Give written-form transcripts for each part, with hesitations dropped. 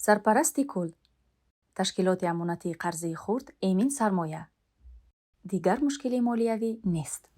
سرپرستی کل تشکیلات امانتی قرضه خرد امین سرمایه دیگر مشکل مالیوی نیست.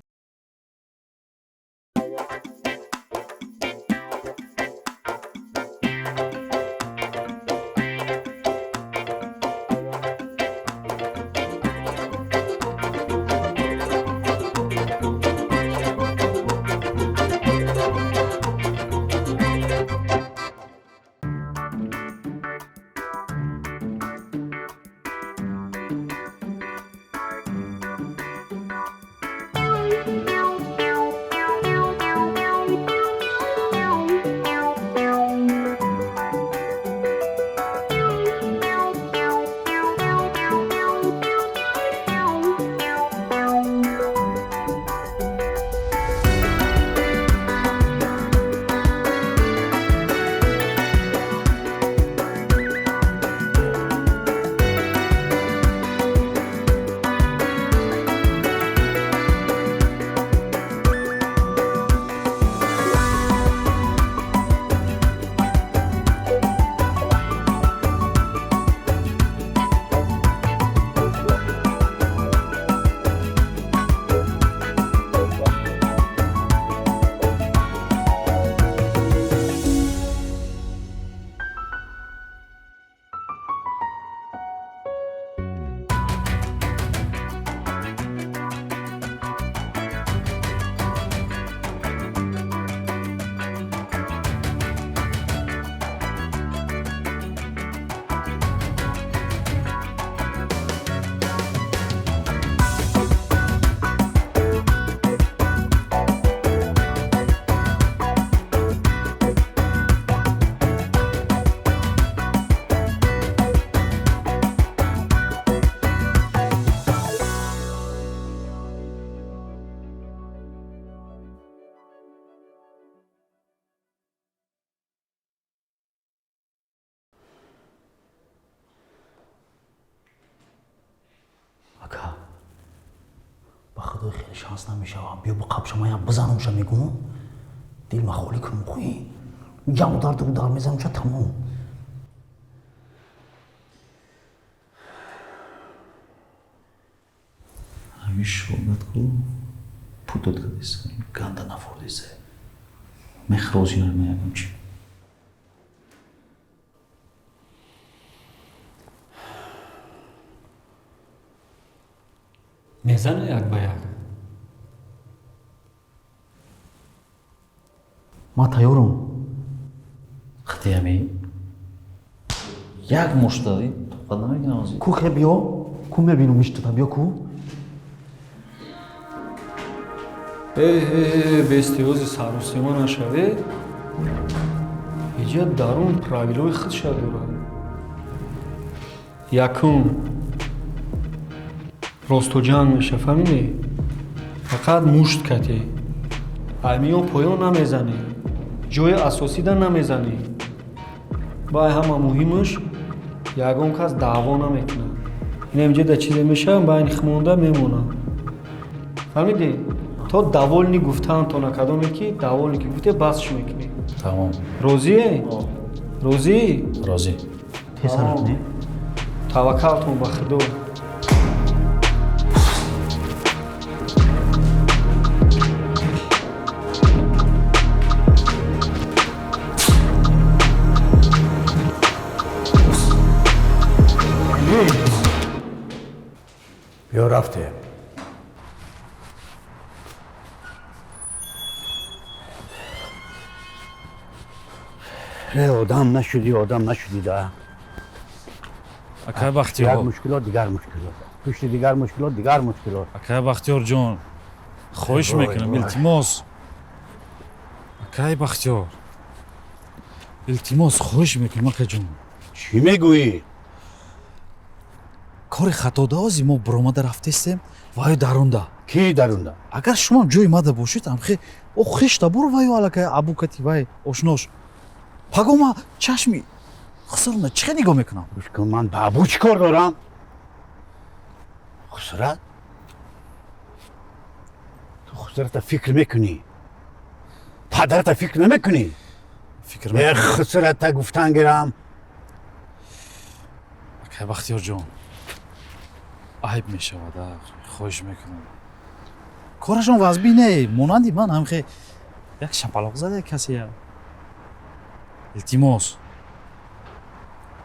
خدای خیلی شانس نمیشوم بیا با قبش ما بزنمش میگم دل مخالی کنم خویی میگم دار میزنم چه تمام همین شغلت کو پودت کدیسه گنده نفردیسه مخروزی نمیگم چی میزنه یک به یک ما تیارم خطیمی یک مشتری تو قد نمیگنم ازی کو که بیا کو میبینم میشته بیا کو бестиёзи сарусима нашавед иҷа дарун правилои худша дорад якум ростоҷанг меша фаҳмидӣ фақат мушт катӣ аймиён поён намезанӣ ҷои асосида намезанӣ баъд ҳама муҳимаш ягон кас даъво намекунад ина инҷа да чизе мешавам байни химонда мемонам фаҳмидӣ то даволни гуфтаам то накадоме ки даволни ки гуфте басш мекунӣ тамом розие розӣ розӣ тесарат не таваккалтон ба худо بیا رفته آدم نشدی ده اکای بختیار دیگر مشکلات پشت دیگر مشکلات اکای بختیار جان خواهش میکنم التماس اکای بختیار التماس خواهش میکنم اکای جان چی میگویی؟ کار خطادازی ما برآمده رفتیم وای درونده کی درونده؟ اگر شما جای ماده باشید امخی او خشته برو وای الکای ابو کتی وای آشناش پاگوما چشمی خسرونه چه نگاه میکنم گوش کن من به ابو چی کار دارم؟ خسرت؟ تو خسرت فکر میکنی پدرت فکر نمیکنی؟ فکر میکنم خسرت گفتن گرم که بختیار جان عیب می شود خواهش میکنم کارشان وزبی نه مانندی من هم خیلی یک شپلاق زده کسی التماس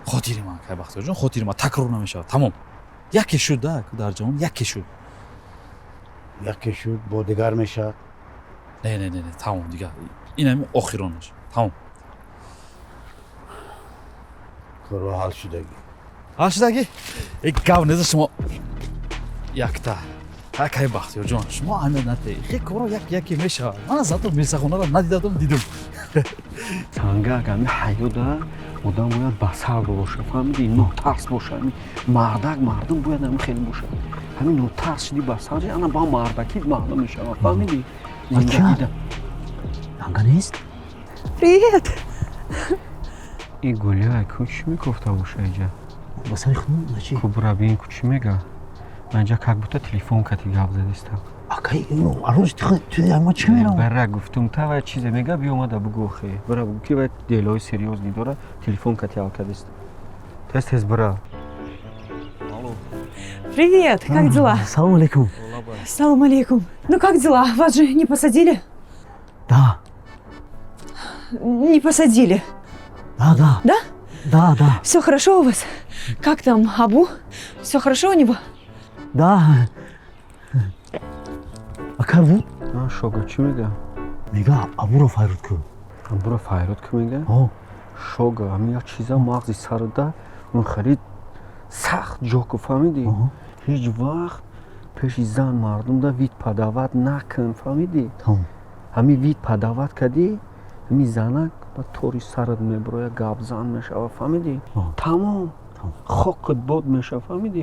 خاطری من که بختیار جان خاطری من تکرار نمیشه تمام یکی شد ده کودر جان یکی شد یکی شد با دیگر میشه نه تمام دیگه این همین آخرانش تمام کارو حل شدگی حل شدگی یک گو نیزه شما یک تا که بختیار جان شما همه نته خیلی کارو یکی میشه من از تو میرسخونه رو ندیدم دیدم санга агами ҳаёда одам бояд басабр боша фаҳмиди нотарс боша мардак мардум бояд ами хеле боша ҳамин нотарс шиди басабри ана ба мардакӣ маълум мешава фаҳмиди зиндагида нанга нест Привет! и гуляй ку чӣ мекуфта боша иҷа ба сари хунум начи ку бура бин ку чӣ мега ман иҷа как будто телефон кати гап задистам акай алош ту ама чӣ мерам бара гуфтум та вай чизе мега биёмада бугу хе бара бугу ки вай делои серьёзни дора телефон кати алкадист тез бара Привет! Как дела? салом алейкум Салам алейкум. Ну как дела? Вас же не посадили? да Не посадили. да Да? Все хорошо у вас? Как там Абу? Все хорошо у него? да акар бу шога чӣ мега мега абуро файруд ку бура файрод ку мега о шога ҳамин як чиза мағзи сарда он харид сахт ҷоку фаҳмидӣ ҳеҷ вақт пеши зан мардумда вид падават накун фаҳмидӣ ҳамин вид падават кадӣ ҳамин занак ба тори сарат мебурояд гапзан мешава фаҳмидӣ тамом хокат бод мешава фаҳмидӣ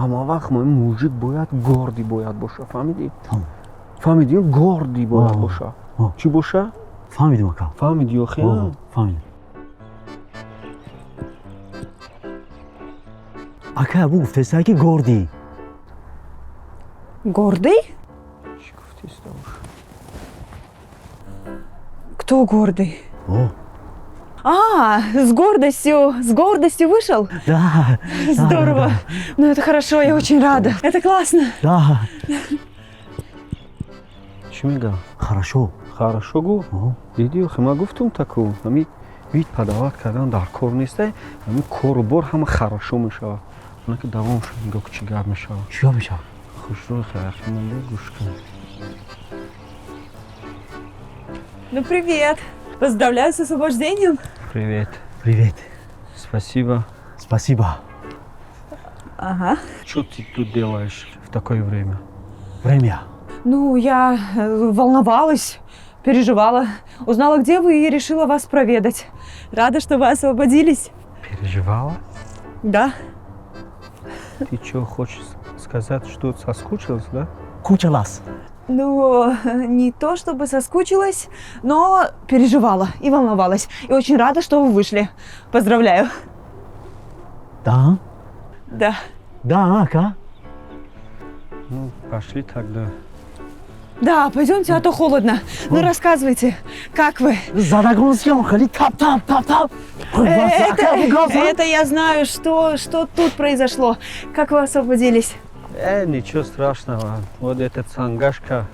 ҳама вақт мо мужик бояд горди бояд боша фаҳмидӣ фаҳмидӣ горди бояд боша чӣ боша фаҳмидим ака фаҳмидӣ охи фаҳмидим ака абу гуфтеста ки гордӣ Гордый? чӣ гуфтеста боша Кто гордый? о С гордостью вышел? да Здорово. Ну это хорошо, я очень рада. Это классно. да чӣ мега хорошо хорошо гу дидӣ охи ман гуфтум таку ҳамин вид падават кардан дар кор неста ҳамин кору бор ҳама хорошо мешава оне ки давом шуд нигоҳ ки чӣ гап мешава чӣ гап мешава хушрӯи хайрхиманда гӯш кун Ну привет. Поздравляю с освобождением. привет привет спасибо спасибо Ага. что ты тут делаешь в такое время время Ну, я волновалась, переживала. Узнала, где вы, и решила вас проведать. Рада, что вы освободились. переживала Да. ты что хочешь сказать что соскучилась да кучалас Ну, не то чтобы соскучилась, но переживала и волновалась. И очень рада, что вы вышли. Поздравляю. да Да. да ака ну пошли тогда Да, пойдемте, а то холодно. Ну, рассказывайте, как вы? задагонсиён хали тап Это я знаю, что тут произошло. Как вы освободились? ничего страшного вот этот сангашка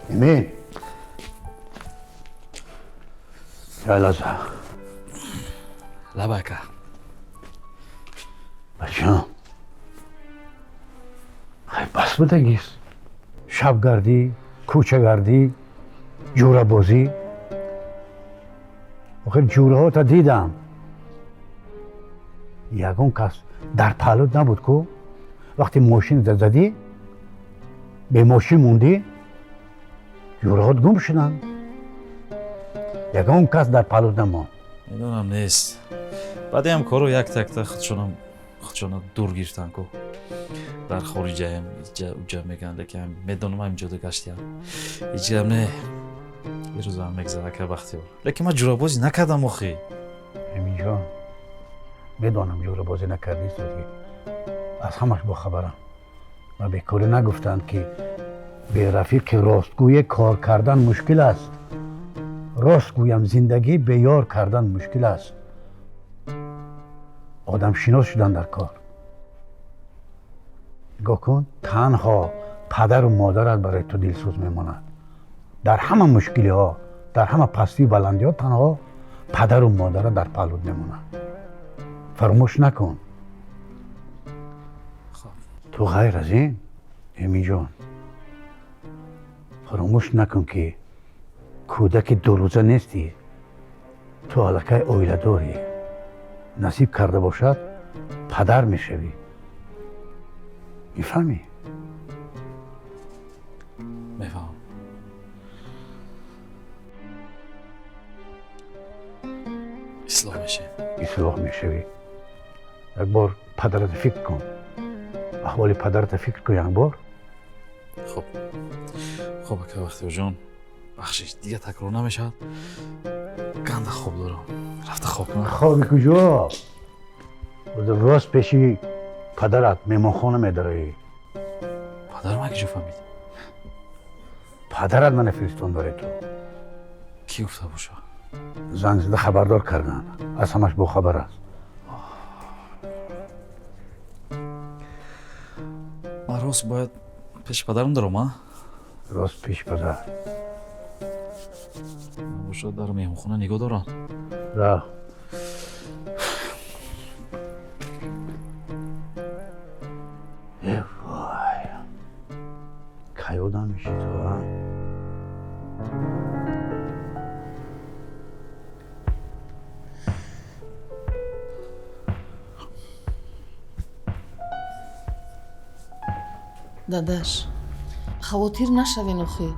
эмин ялаза лабака бачаам хай бас будагис шабгардӣ кӯчагардӣ ҷӯрабозӣ охир ҷӯраҳота дидам ягон кас дар паҳлӯд набуд ку вақте мошината задӣ бемошин мондӣ ҷӯраҳот гум шуданд ягон кас дар паҳлӯд намонд میدونم نیست بعدی هم کارو یک تکتا خودشون دور گرفتن کو در خارج هم اونجا میگن لیکن میدونم همینجا دو گشتیم هیچ گم نه یه روز هم میگذره که وقتی لیکن من جورابازی نکردم آخی эминҷон медонам ҷӯрабозӣ накардӣ аз ҳамаш бохабарам ва бекорӣ нагуфтанд ки به رفیق راستگوی کار کردن مشکل است. راست گویم زندگی به یار کردن مشکل است. آدم شناس شدن در کار. نگاه کن، تنها پدر و مادرت برای تو دلسوز میماند. در همه مشکلی ها، در همه پستی و بلندی ها، تنها پدر و مادرت در پهلوت میماند. فراموش نکن. تو غیر از این امی جان، فراموش نکن که کودک دو روزه نیستی. تو الکی اویله داری. نصیب کرده باشد پدر میشوی. میفهمی؟ میفهم. اصلاح میشه. اصلاح میشوی. یک بار پدرت فکر کن. احوال پدرت فکر کن یک بار. خب اکا وقتی جان بخشش دیگه تکرار نمیشد. گنده خواب دارم. رفته خواب کنم. خوابی کجا؟ راست پیشی پدرت میمانخانه میداری. پدرم اگه جو فهمید؟ پدرت من فرستان برای تو. کی گفته باشه؟ زنگ زده خبردار کردن. از همش با خبر است. من راست باید پیش پدرم دارم ها؟ راست پیش پدر. باشه در مهمونخانه نگاه دارن. را. وای. کی آدم میشی تو ها؟ дадаш хавотир нашавен охӣ.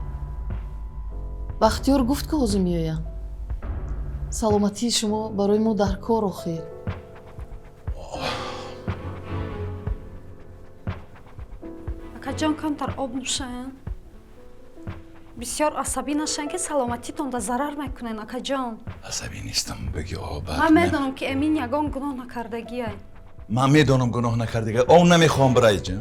бахтиёр гуфт ки ҳозир меоям. саломатии шумо барои мо дар кор охир. акаҷон камтар об нӯшанд. бисёр асабӣ нашанд ки саломатитонда зарар мекунанд. акаҷон асабӣ нестам. баги обад. ман медонам ки эмин ягон гуноҳ накардагиай. ман медонам гуноҳ накардага. об намехоҳам бираиҷа.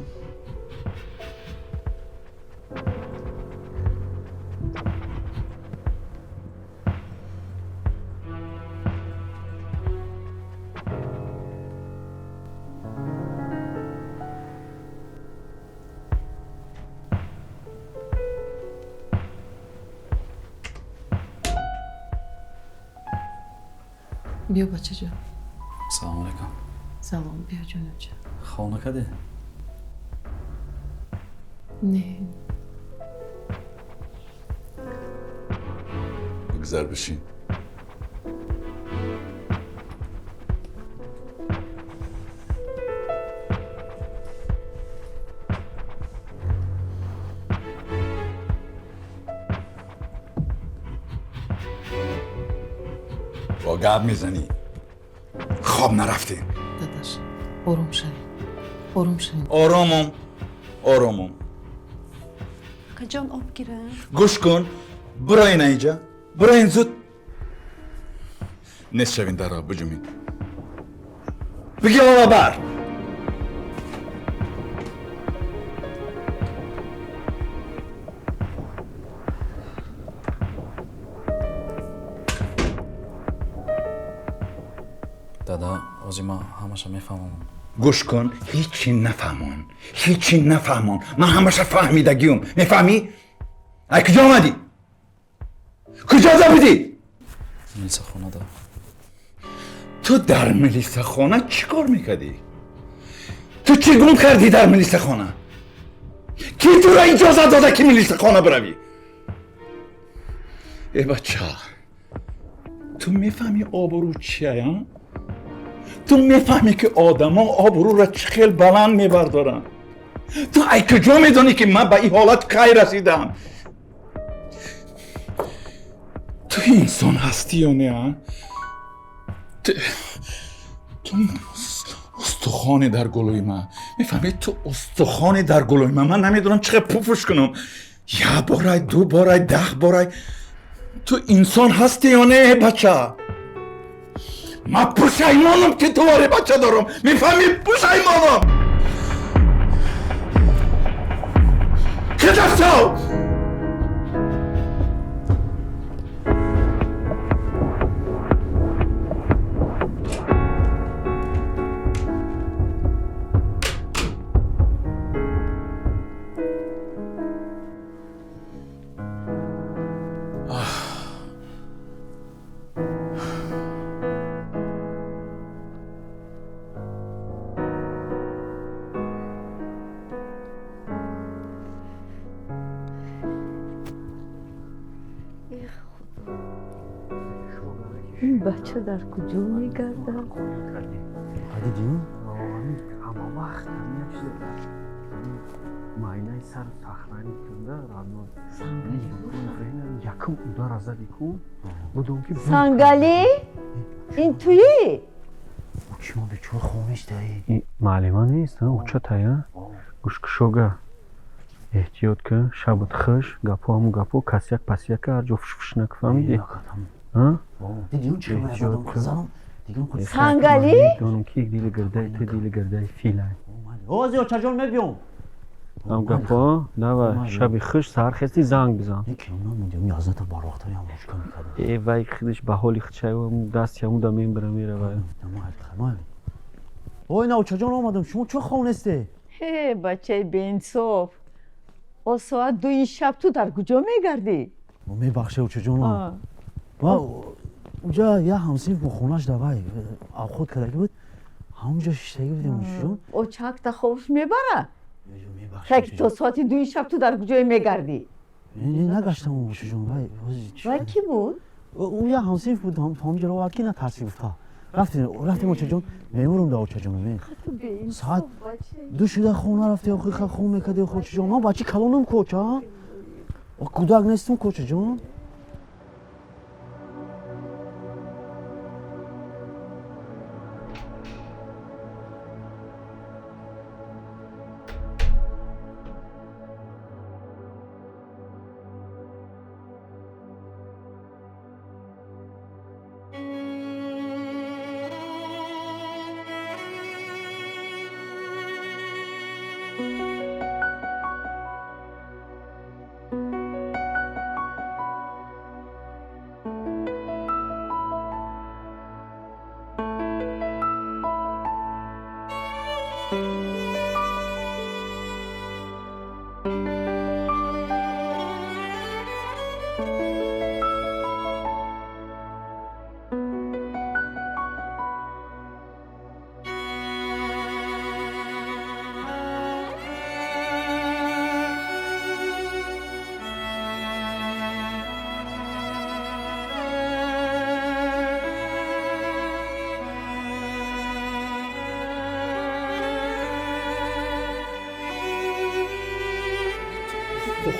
биё бачаҷон. Салом алейкум. салом. биё ҷонабҷон. Хона каде? не бигзар бишин. با گب میزنی. خواب نرفتی. дадаш ором шавед. ором шавед. آرامم. акаҷон об гиранд. گوش کن. براین اینجا. براین زود. نصف شوین در آب بجومین. بگی آقا بر. دادا ҳозир ман ҳамаша мефаҳмам. گوش کن. هیچی نفهمون. من همشه فهمیدگیم. میفهمی؟ ای کجا آمدی؟ کجا زبیدی؟ ملیسا خونه دا. تو در ملیسا خانه چی کار میکردی؟ تو چی گم کردی در ملیسا خانه؟ کی تو را اجازه داده که ملیسا خانه بروی؟ ای بچه تو میفهمی آبرو چیه ها؟ تو میفهمی که آدم ها آبرو را چه خیلی بلند میبردارن؟ تو ای کجا میدونی که من به این حالت کی رسیدم؟ تو انسان هستی یا نه؟ تو استخوانی در گلوی من. میفهمی تو استخوانی در گلوی من نمیدونم چقدر پوفش کنم. یه بارای 2 بارای 10 بارای. تو انسان هستی یا نه بچه؟ من پشیمانم که تو واره بچه دارم. میفهمی پشیمانم. چه دستو؟ این بچه در کجا میگرده؟ دیدیم؟ همه وقت майнаи сар сахранӣ кунда равнон якум удар азадӣ кун будум ки Sangali? این تویی؟ چی ما بیچور خونش دایی؟ معلما نیست учатая гӯшкушога эҳтиёт кун шабут хиш гапо ҳамун гапо касяк пасяка ҳар ҷо фушфуш накӣ фаҳмидӣ دیدیم چی باید آدم خزانم؟ Sangali? دونم ки як дили гирдаи ту дили гирдаи филай اوزی اوچا جان میبیام ҳам гапо давай шаби хиш саҳар хести занг бизан یکی اونا میدیم 11 تا بار وقتا هم مشکل میکردم вай худаш ба ҳоли худ шавам дасти ҳамуда мебира мерава اوی نه اوچا جان آمدم شما چه خونسته؟ هی بچه بینصاف او ساعت 2 شب تو در کجا میگردی؟ میبخشه اوچا جان اونجا یه همسین با خونش دوای خود کدگی بود همونجا شیشتگی بودیم اوچا جان او چک تا خوفش میبره؟ خیلی تو ساعت 2 شب تو در کجا میگردی؟ نگشتم اوچا جان وای کی بود؟ اون یه همسین بود همونجا رو وکی نترسی گفتا رفتیم اوچا جان میمورم دا اوچا جان ببین ساعت 2 شده خونه رفتی آخی خون میکردی اوچا جان من بچه کلانم کوچا کودک نیستم کوچا جان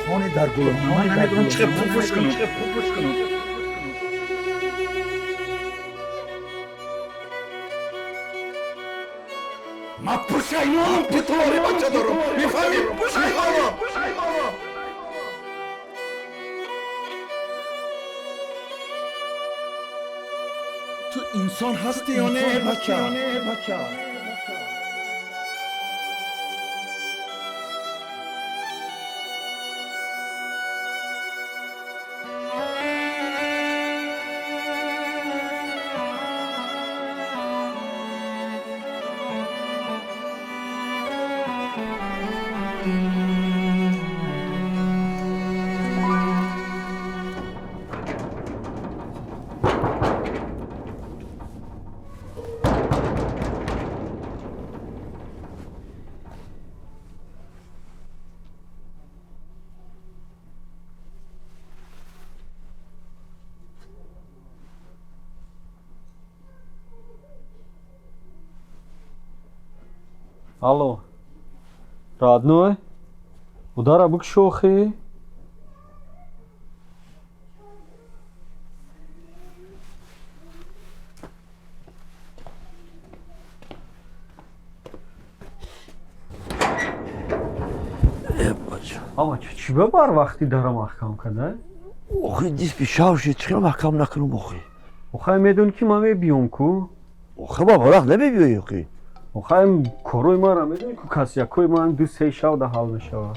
خانه در گلوم من نمیدونم چقدر پوپوش کنم من پشیمانم پتواری بچه دارم میفهمی پشیمانم تو انسان هستی یا نه بچه алло родной удара бук шохи ама чӣ ба бар вақти дара маҳкам када آخه دیست بیشاوشی چرا محکم نکنم آخه охай медони ки ман мебиём ку آخه بابا رخ نمیبیایی آخه آخه کاروی ما را میدونی که کسی یکوی من 2-3 شب ده حال میشوه.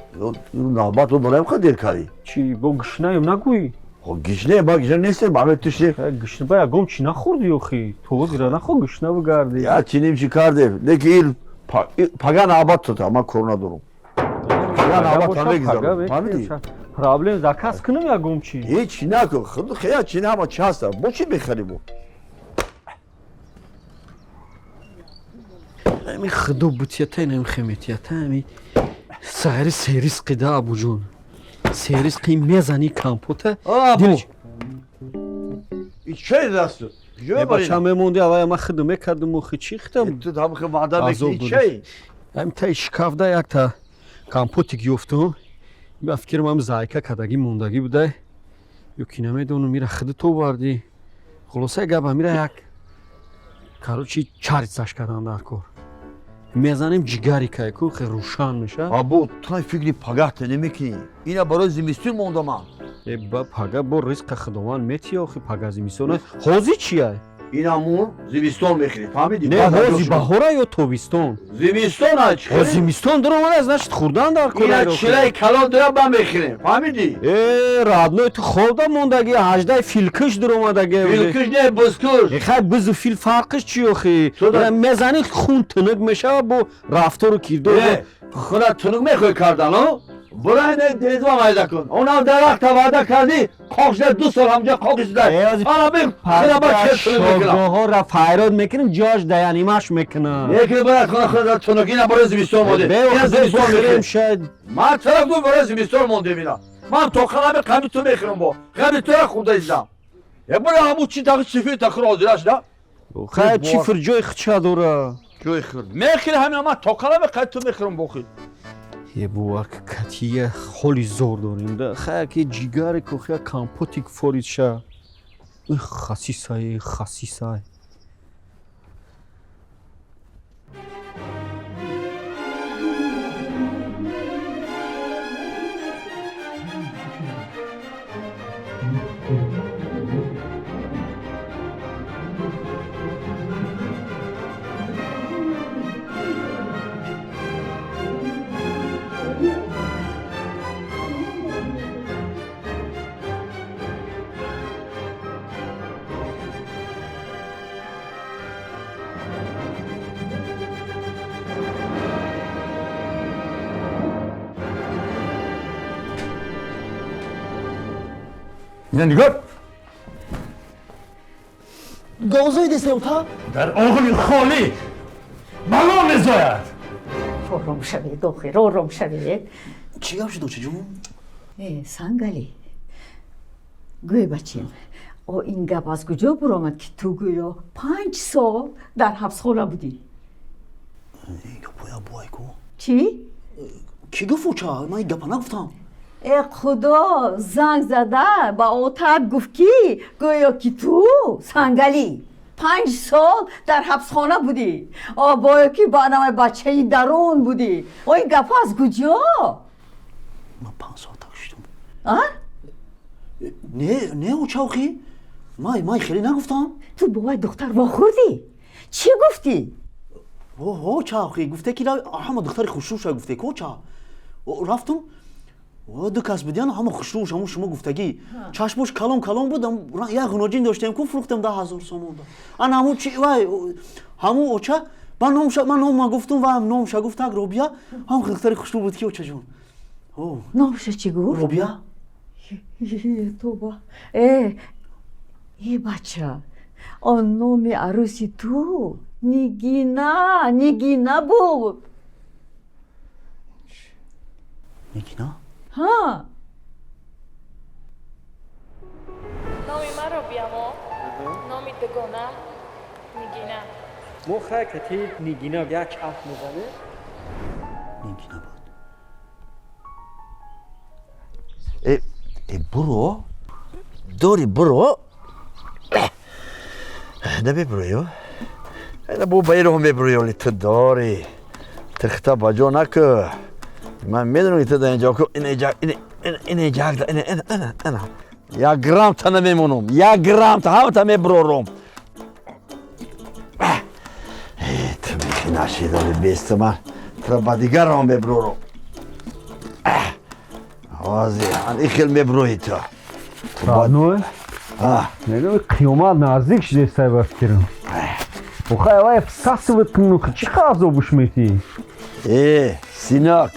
نوبت رو برایم خود دیر کاری. چی با گشنه نگویی؟ خب گشنه با گشنه نیست برای توشه. گشنه با یکم چی نخوردی اخی؟ تو دیره نخوا گشنه بگردی. یا چینیم چی کرده؟ نکی این پگان آباد تو تا من کرونا دارم. پگان آباد تا میگذارم. فهمیدی؟ پرابلم زکاس کنم یکم چی؟ هیچ نکن. خود خیلی چینه همه چی هسته. با چی بخریم؟ امی خدو بوتیته نمی خمیتیته امی سریس قیده ابو جون سریس قیم میزنی کمپوته ابو این چه دستو؟ بچه همه مونده اوه ما خدمه کردم و چی ختم تو هم که وعده بکنی چه؟ امی تا شکافده یک تا کمپوتی گیفتم به فکرم هم زایکه کدگی موندگی بوده یکی نمیدونم میره خد تو بردی خلاصه گبه میره یک کاروچی چاریتش کردن در کار میزنیم جگری که کن خیلی روشن میشه ابو تو فکری پگاه نمیکنی اینا برای زمستون مونده من با پگاه با رزق خداوند میتی آخه پگاه زمستونه حوزی چیه؟ اینا مون زمستون میخری فهمیدی؟ نه حوزی بهاره یا تابستون؟ زمستون ها زمستون دارم من از نشت خوردن در کار اینا چیلای کلان دارم من میخریم فهمیدی؟ رادنوی تو خواب موندگی 18 فیلکش در اومدگی فیلکش نه بزکش خیلی بز و فیل فرقش چی آخه؟ میزنی خون تنگ میشه با رفتار و کردار خودت تنگ میخوای کردن ها؟ برای نه دیزوا وعده کن اونم درخت وعده کردی کاخش 2 سال همجا کاخش ده حالا بگو خیلی با چه تنگ میکنم ها را فیراد میکنیم جاش دیانیمش میکنم یکی باید کنه خودت تنگی نه برای زمستون مونده اینا زمستون میخریم شاید من طرف دو برای زمستون مونده میرم من تو خلابه قمی تو میخرم با قمی تو را خورده ایزم برای همون چی تاقی سفید تاقی آزیرش نه خیلی چی فر جای خچه داره جای خورد میخیر همین من تو خلابه قمی تو میخرم بخیر یه بوک کتیه خیلی زور داریم ده خیلی که جیگر که خیلی کمپوتیک فورید شه خسیسای اینا نگاه گازوی دسته اوتا؟ در آغل خالی بلا میزاید آرام شوید آخر آرام شوید چی گفت شد دوچه جون؟ سنگلی گوی بچیم این گپ از کجا برآمد که تو گویا 5 سال در حبس خانه بودی این گپا بای کو چی؟ کی گفت اوچا؟ من این گپا نگفتم ای خدا زنگ زده با اوتت گفت کی گویا که تو سنگلی 5 سال در حبس خانه بودی بایا که با نام بچه درون بودی این گپ از کجا؟ من 5 سال تاکشتم نه اوچا اخی من خیلی نگفتم تو باید دختر واخوردی چی گفتی؟ اوچا اخی گفته که همه دختر خوشروش گفته که اوچا رفتم دو کس بدیان همه خوشروش همون شما گفتگی چشمش کلام بودم یک غناجین داشتم که فروختم 10,000 سوم انا همون چی وای همون اوچا من نام گفتم و هم نامش گفت اگر روبیا هم دختر خوشرو بود که اوچا جون نامش چی گفت؟ روبیا توبه ای بچه آن نام عروسی تو نگینا بود نگینا؟ ها نامی من رو بیامو نامی دگونه نگینا موخه کتی نگینا یک حرف میزنه نگینا بود برو داری برو نه ببرویو نه بو بیرو هم ببرویو لی تو داری تختا باجو نکو من میدونم تو در اینجا کو این جاگ انا 1 گرم تا نمیمونم 1 گرم تا همه تا میبرورم تو میخی نشیداری بیست من تو با دیگر هم ببرو رو آزی این خیلی مبروی تو رادنوی نگه قیامت نزدیک شده سایبر فکرم خواهی وای فساس بکنو که چی خواهد بوش میتی؟ سیناک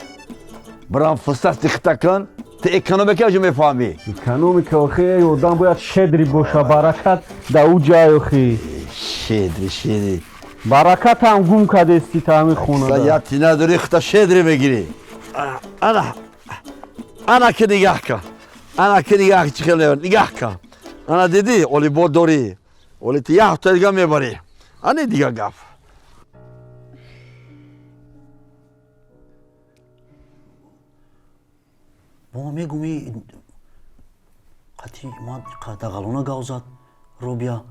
برام فساس دیخته کن تا اکنومیکه جو میفهمی اکنومیکه آخی آدم باید شدری باشه برکت در او جای آخی شدری برکت هم گم کده استی تا همین خونه دا سایتی نداری خدا شدری بگیری انا که نگاه کن انا که نگاه چی خیلی نگاه کن انا دیدی اولی بود داری اولی تو یه هفته دیگه میبری انا دیگه گفت با میگومی قطی ما دغلونه گوزد روبیا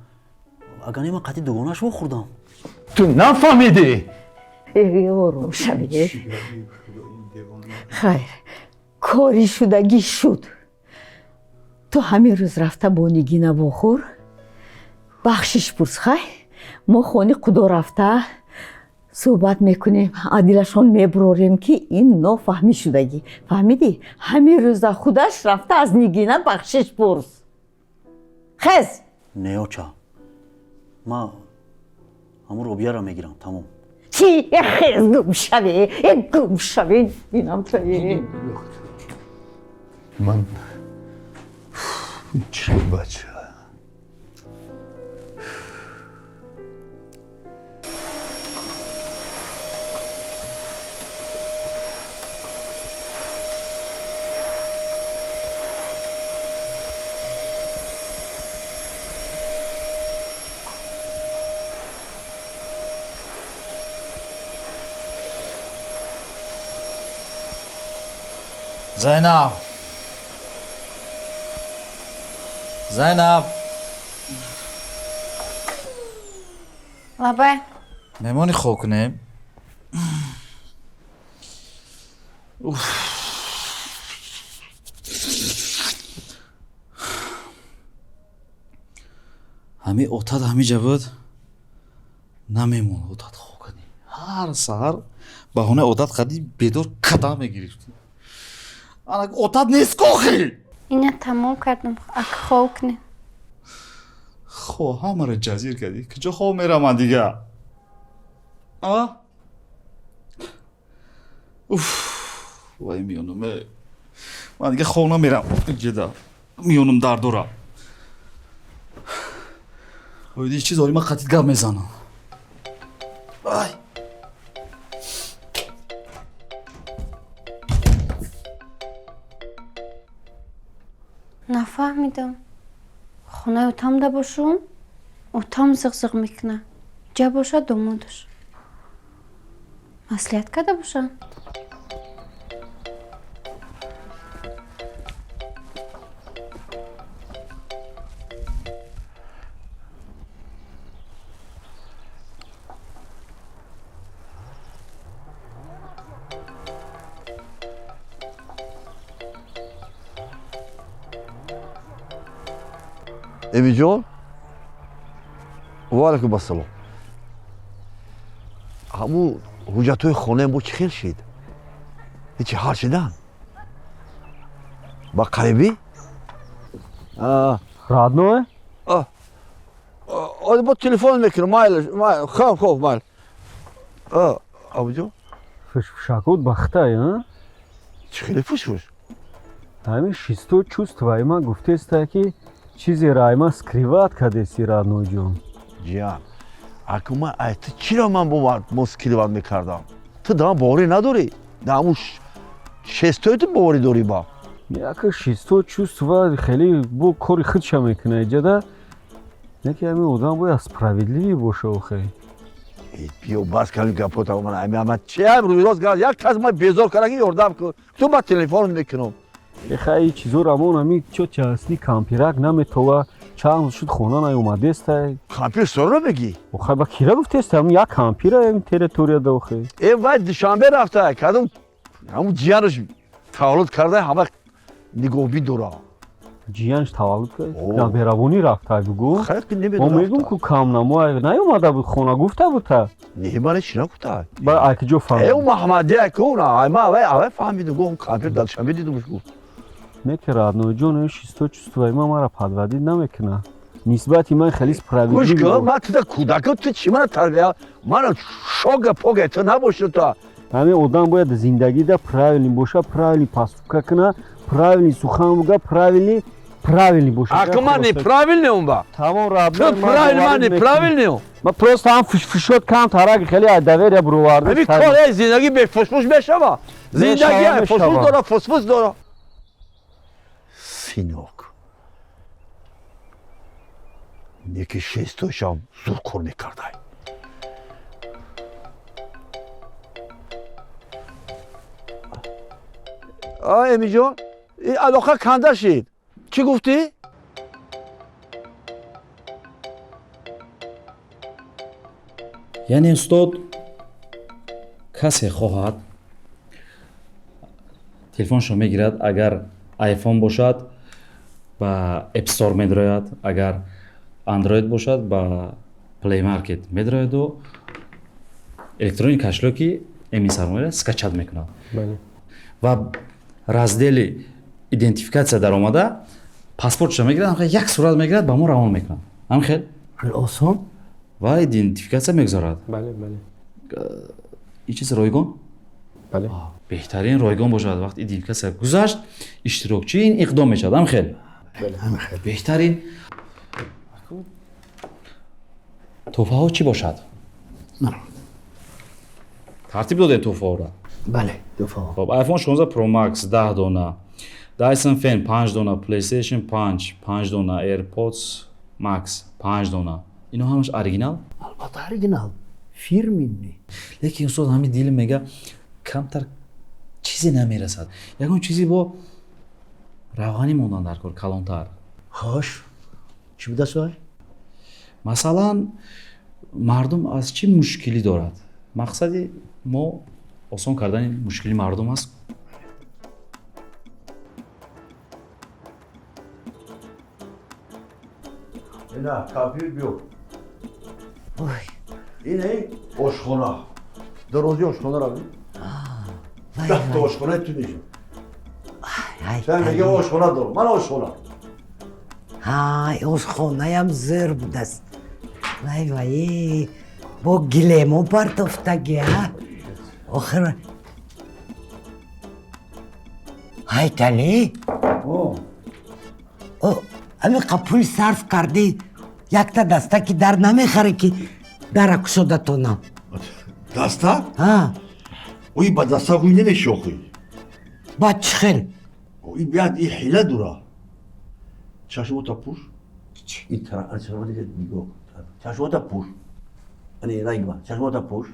اگر نیما قطی دوگونهش بخوردم تو نفهمیدی؟ روشنه خیر کاری شدگی شد تو همین روز رفته با نگینه بخور بخشش پرس خیر ما خونه خدا رفته صحبت میکنیم عدیلشان میبروریم که این نافهمی شدگی فهمیدی؟ همین روز خودش رفته از نگینه بخشش پرس خز نیوچا ما همون روبیا را میگیرم تمام چی؟ خز گم شوی اینم توی من چه بچه زینب لبه میمونی خوب کنیم همین اتاد همین جا بود نمیمون اتاد خوب کنی هر سهر بهونه اتاد خدی بدور کتا میگیرفتی اتاد نیست کوخی اینه تمام کردم اک خوب کنی خو همه رو جزیر کردی کجا خوب میرم من دیگه وای میونم من دیگه خوب نمیرم جدا میونم در دورم وای دیگه چیز داری من خطیت گم میزنم وای نفهمیدم خونه اتام ده باشم اتام زغزغ میکنه جا باشه دومودش مسئولیت کرده باشه امی جون و علیکم السلام همون حجتوی خونه ما چی خیل شد هیچی حال شدن با قریبی رادنوی با تلفن میکنم مایل خوب مایل ابو جون فشفشاکود бахтай а چی خیلی فوش همین шестой чувство ما گفته است که چیزی رایما скрывать کردی رادنوی جون جان اگه من ایت چرا من با مسکریوات میکردم تو دام باوری نداری داموش شستوی تو باوری داری با یک шестой чувство خیلی بو کاری خودش میکنه جدا یکی همین آدم باید справедливый باشه آخه بیو باز کردیم گپوت من اما چه هم روی روز گرد یک کس ما بیزار کنگی یاردم کن تو با تلفن میکنم خیلی چیزو رامون همی چو چاستی کامپیرک نمیتوه چند شد خونه نیومده است کامپیر سر رو بگی خب با کیرا گفته است هم یک کامپیر این تریتوریا داخل این وقت دوشنبه رفته کدوم همون جیانش تولد کرده همه نگوبی دورا ҷиянш таваллуд кард дар беравонӣ рафта бугу خیلی мо نمیدونم мегум ку камнамо наёмада буд хона гуфта бута نمیمانه چی نگفته ба акиҷо ای фаҳмид اون محمدی که اون اوه فهمیدم گفت اون کامپیوتر دادشم بدیدمش گفت мекарад ноҷон шисто чувствои ма мара падвадид намекунад нисбати ман хеле گوش справедливӣ کن من تو کودکم تو چی من تربیه من شوق پوگه تو نباشه تو ҳамин одам бояд зиндагида правилни боша правилни поступка куна правилни сухан буга правилни боша а من неправильный он ба тамом تو правильный من неправильный он ма просто ҳам фушот кам тараги хеле доверия буроварда همین کاره زندگی به فسفوس بشوه زندگی فسفوس داره فسفوس داره سینوک یکی شستوشم زور کار میکرده امی جان این علاقه کنده شد چی گفتی؟ яъне устод касе хоҳад телефонашро мегирад агар айфон бошад ба App Store медирояд агар андроид бошад ба Play Market медирояду электронни кошелёки эми сармояро скачат мекунад ва раздели идентификатсия даромада паспортшро мегирад як сурат мегирад ба мо равон мекунад ҳамин хел осон ва идентификатсия мегузорад ин чиз ройгон беҳтарин ройгон бошад вақти идентификатсия гузашт иштирокчӣ ин иқдом мешавад ҳамин хел беҳтарин тӯҳфаҳо чӣ бошад тартиб додем тӯҳфаҳоро بله دفعه خب iPhone 16 Pro Max 10 دونه Dyson Fan 5 دونه PlayStation 5 دونه AirPods Max 5 دونه اینا همش оригинал البته оригинал фирменный лекин устод ҳамин дил мега камтар чизе намерасад ягон чизи бо равғани мондан дар кор калонтар хош чӣ будасой масалан мардум аз чӣ мушкилӣ дорад мақсади мо осон кардани мушкили мардум аст نه کافی بیو اینه آشخانه درازی آشخانه رو بید ده تا آشخانه تو نیشون sen میگه آشخانه دارم من آشخانه های آشخانه هم زر بود است وای وای با گلیمو پرتافتگی ها آخر های تلی همین قپول صرف کردی یک تا دسته که در نمیخره که درک شده تونم دسته؟ ها اوی با دسته خوی نمیشه خوی با چخل اوی بیاد این حیله دوره چشمو تا پوش این طرح چشمو دیگه میگو چشمو تا پوش اینه رنگ با چشمو تا پوش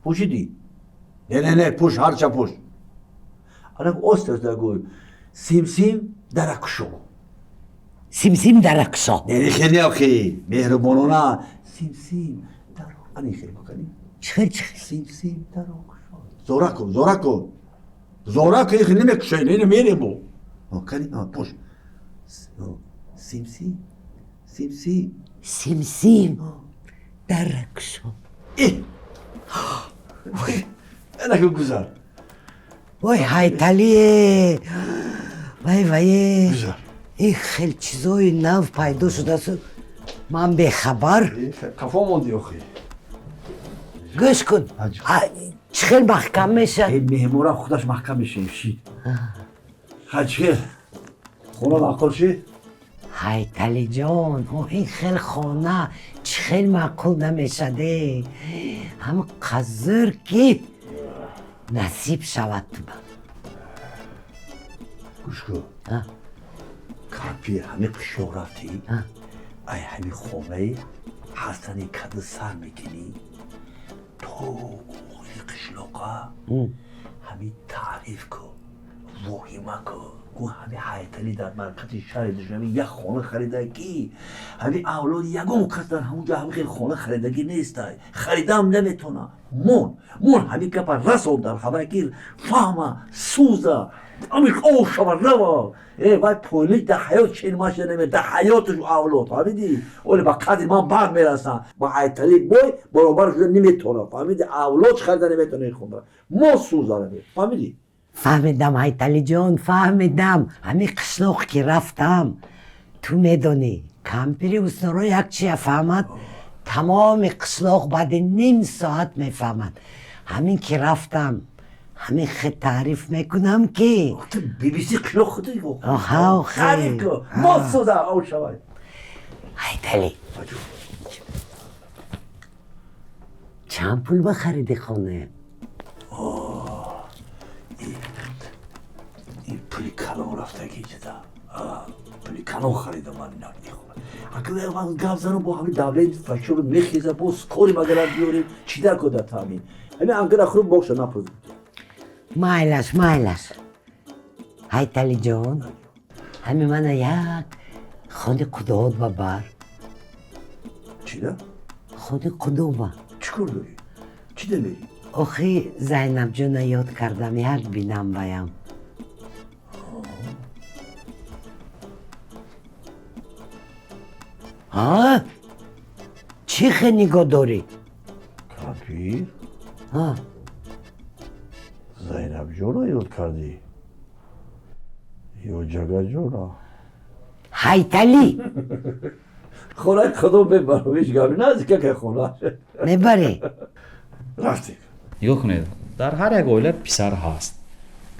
پوشیدی نه پوش هرچه پوش الان اوستر دگوی سیم درک شو سیم درک شو نه خیلی آخی مهربانانه سیم درک اینه خیلی بکنی چخل سیم درک شو زورا که خیلی نمیکشه اینه میره بو کنی پوش سیم درک شو اینه که گذار وای های تلیه وای گذار این خیلی چیزای نو پیدا شده است من به خبر کفا موندی آخی گوش کن چخیل محکم میشه این مهمورا خودش محکم میشه شید خچه خونه معقول شید های تلی جان این خیلی خانه چخیل معقول نمیشه ده هم قذر که نصیب شود تو من گوش کن کارپی همه قشو رفتی ای همه خونه حسنی کد سر میکنی تو قشلوقا همه تعریف کن واهمه کو همه حیاتلی در مرکز شهر دشمی یک خانه خریدگی همه اولاد یگان کس در همونجا همه خیلی خانه خریدگی نیست خریدم نمیتونه مون همه که پر رسول در خبرگیر فهمه سوزه امیر او شما روا باید پولی در حیات چین ماشه نمید در حیاتش اولاد فهمیدی؟ اولی با قدر من بر میرسن با حیاتلی بای برابر شده نمیتونه فهمیدی؟ اولاد خریده نمیتونه این خونه ما سوزه نمید فهمیدی؟ فهمیدم هایتالی جان فهمیدم همین قشلاق که رفتم تو میدونی کمپیری اوسنورو یک چیه فهمد تمام قشلاق بعد نیم ساعت میفهمد همین که رفتم همین خیلی تعریف میکنم که بی بی سی قشلاق خودی گفت آها تعریف کن ما سوزه او شوید هایتالی چند پول بخریدی خونه؟ این پولی کلام رفتگی جدا پولی کلام خریدم من اگر من گفت زنم با همین دولت فشور میخیزه باز کاری مگرد بیاریم چی در کده همین همین اگر اخرون باشه نپرد مایلش هایتالی جان همین من یک خود قدوت ببر چی ده؟ خود قدوت چی کار داری؟ چی ده میری؟ آخی زینب جان یاد کردم یک بینم بایم ها؟ چی خیلی نگاه داری؟ کپیر؟ ها؟ زینب جونا یاد کردی؟ یا جگه جونا؟ هایتالی خونه خودم ببرم هیچ گمی نزدیکه که خونه میبری؟ رفتیم нигоҳ кунед дар ҳар як оила писар ҳаст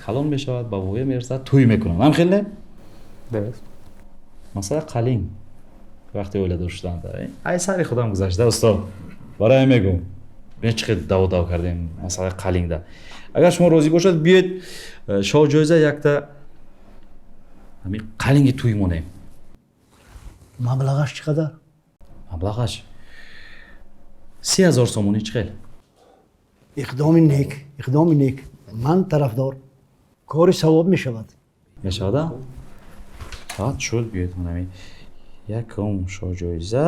калон мешавад ба воя мерасад тӯй мекунанд ҳамхеле масала қалин вақте оиладор шуданд ай сари худам гузашта устод барои мегӯм бинед чӣ қадр дав кардем масалаи қалинда агар шумо розӣ бошад биёед шоҳ-ҷоиза якта ҳамин қалинги тӯй монем маблағаш чӣ қадар? маблағаш 30,000 сомонӣ чӣ хел иқдоми нек ман тарафдор кори савоб мешавад мешавада фақат шуд биёед ҳамин якум шоҳ-ҷоиза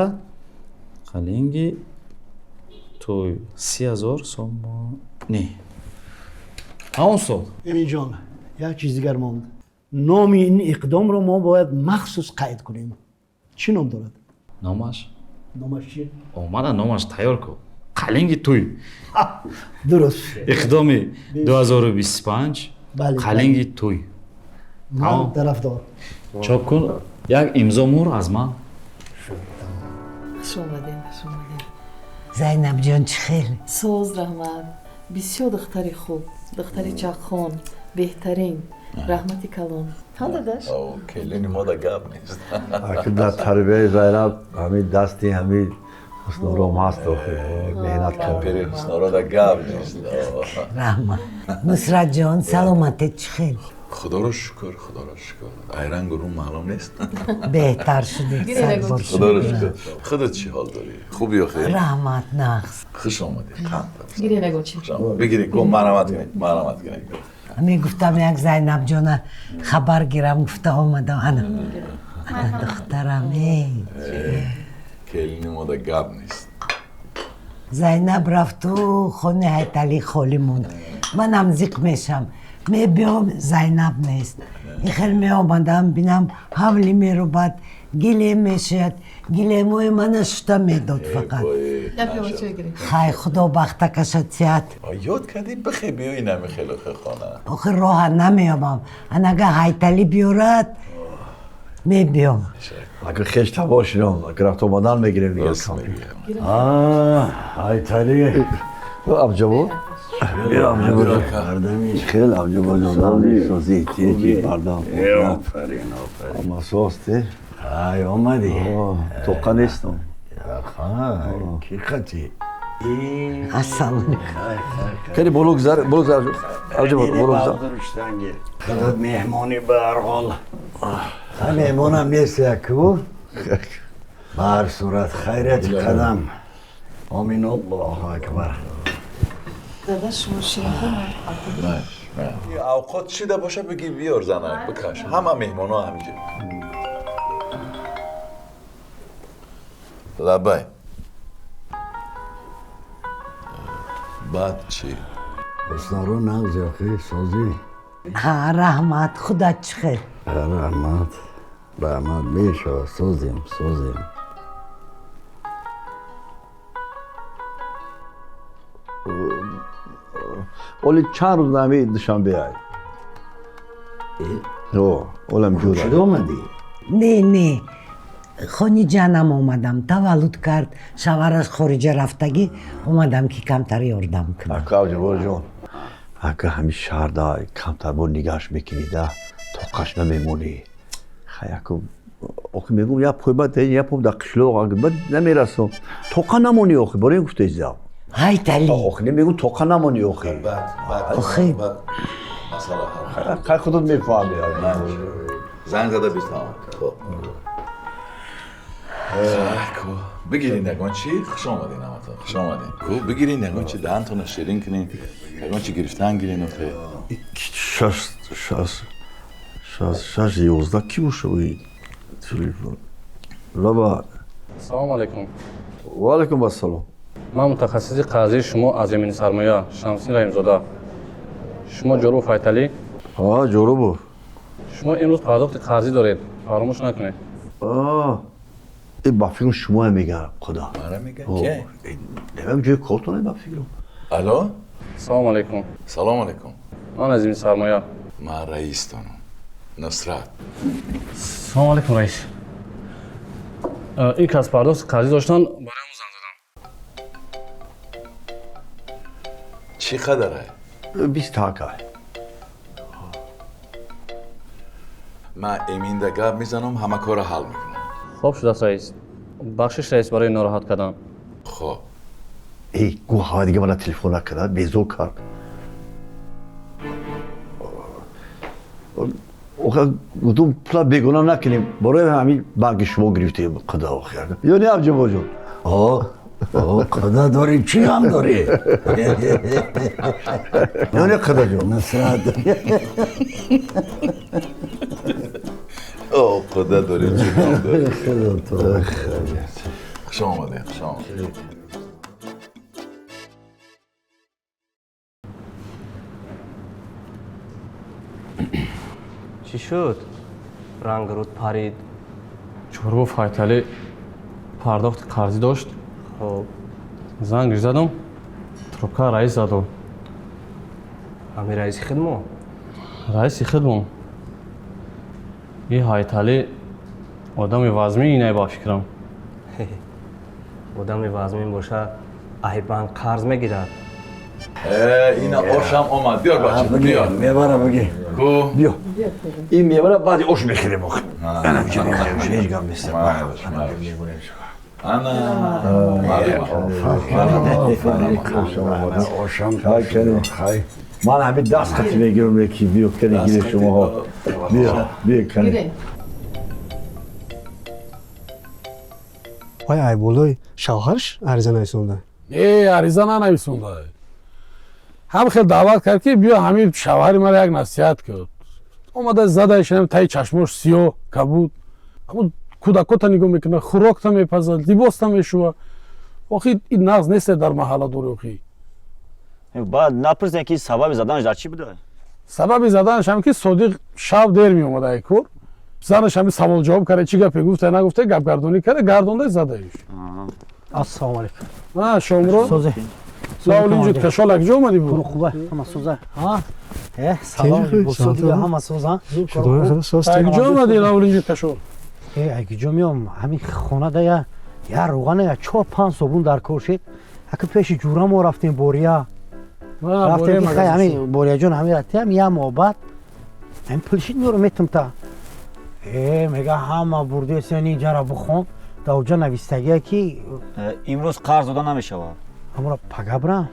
қалинги тӯй 30,000 сомонӣ ҳамон сол эминҷон як чиз дигар монд номи ин иқдомро мо бояд махсус қайд кунем чӣ ном дорад номаш чӣ омада номаш тайёр кун қалинги тӯй дуруст иқдоми 2025 қалинги тӯй ман тарафдор чоп кун як имзо мур аз ман хуш омадем زینب جان چی خیلی؟ соз раҳмат бисёр духтари хуб духтари чақхон беҳтарин раҳмати калон ҳан дадаш келини мода гап нест در تربیه زینب همین دستی همین حسنورم هست و مهنت пери کرد ҳуснорода гап нест رحمت نصرت جان سلامتت چی خیلی؟ худоро шукр айрангу рӯ маълум нест بهتر شدی худоро шукр худат чӣ ҳол дорӣ хубӣ ё хейр رحمت نقص хуш омадӣ гире нагӯ чӣ бигирӣ ко марҳамат кунед میگفتم یک زینب جان خبر گیرم گفته آمده انا دخترم келини мода гап нест زینب رفت تو خونه هایتالی خالی موند منم زیق میشم میبیام زینب نیست این خیلی میامدم بینم حولی میروبد گله میشد گله موی من اشتا میداد فقط خای خدا بخته کشد سیاد ёд кардӣ бихе биёи нами хелохе хона آخه راه نمیامم انا اگه هایتالی بیارد میبیام اگر خیش تباشیدم اگر رفت اومدن میگیریم دیگه هایتالی امجا بود؟ امجا بود خیلی امجا بود سازی تیکی بردم اما ساستی ای آمدی توقع نیستم کی خطی السلام خیلی بلوک زر امجا بود بلوک زر خودت مهمانی به ارغال مهمانم نیست یکی بود بر صورت خیرت قدم آمین الله اکبر داداش شما شیرین اوقات چیده باشه بگی بیار زنک بکش همه مهمان ها همینجا لبای بعد چی؟ بسنارو نغزی آخی سازی ها رحمت خودت چه خیر رحمت میشه سازیم ولی چند روز نمی دوشنبه های اولم جوره شده اومدی؟ نه خونی جانم اومدم تولد کرد شوهرش خارج رفتگی اومدم که کمتر یاردم کنم اکا جوار جون اکا همین شهردای کمتر با نگاش میکنی ده توقعش نمیمونی خیلی اخی میگم یا پای بعد یا پای در قشلوق بعد نمیرسم توقع نمونی اخی برای این گفته ایزا های تلی اخی نمیگم توقع نمونی اخی اخی خیلی خودت میفهمی زنگ زده بیستم بگیرین نگون چی؟ خوش آمدین همتون خوش آمدین کو بگیرین نگون چی دهنتون شیرین کنین نگون چی گرفتن گیرین و ته شش یوزده کی باشه بایی تلفن لبا سلام علیکم و علیکم السلام من متخصص قاضی شما از امین سرمایه شمسی رحیمزاده شما جورو فایتالی ها جورو بو شما امروز پرداخت قرضی دارید فراموش نکنید این با فکر شما میگه خدا ماره میگه که؟ نمیم جای کارتونه با فکرم الو؟ سلام علیکم سلام علیکم من از امین سرمایه من رئیس تانم نصرت سلام علیکم رئیس این کس پرداخت قرضی داشتن برای همون زنگ زدم چی قدره؟ 20 تاکه من امین ده گپ میزنم همه کار حل میکنم خوب شده است رئیس بخشش رئیس برای ناراحت کردن خب ای گوه دیگه من تلفن نکرد بیزو کرد اوخه گفتم پلا بگونا نکنیم برای همین بانک شما گرفتیم خدا خیر یا نه ابجه باجون خدا داری چی هم داری؟ یا نه خدا جون نصرت خدا داری چی هم داری خدا تو خوش آمده خوش آمده چی شد؟ رنگ رود پرید جورو فایتالی پرداخت قرضی داشت خب زنگ زدم трубка رئیس زد همین رئیس خدمو رئیس خدمو این هایتالی آدم وزمی اینه با فکرم آدم وزمین باشه ای بانک قرض میگیرد اینا آشم آمد بیار بچه بیار میبره بگی بیا این میبره بعدی آش میخیره بخ انا هیچ گم نیست من همین دست خطی میگیرم یکی بیو کنی گیره شما ها بیا کنی وای ایبولوی شوهرش عریضه نویسونده عریضه ننویسونده هم خیلی دعوت کرد که بیا همین شوهر مرا یک نصیحت کرد اومده زده شنم تای چشمش سیاه کبود اما کودکات نگاه میکنه خوراک تا میپزد لباس تا میشوه آخی این نغز نیست در محله دوری بعد نپرسین که سبب زدنش در چی بوده سبب زدنش هم که صادق شب دیر می اومده ای کور زنش هم سوال جواب کرده چی گپ گفته نگفته گپ گردونی کرده گردونده زده ایش السلام علیکم نه شامرو سوزه لاولین جود کشال یک جو اومدی بود خوبه همه سوزه ها سلام بسوزه همه سوزه یک جو اومدی لاولین جود کشال یک جو میام همین خونه ده یا روغنه یا 4-5 صابون در کار شد اگه پیش جورا ما رفتیم بوریا رفتیم که همین بوریا جون همین رفتیم یا محبت این پلشید میرو میتم تا میگه همه برده سینی جرا بخون تا اوجا نویستگیه که امروز قرض دادن نمیشه همون پگه برم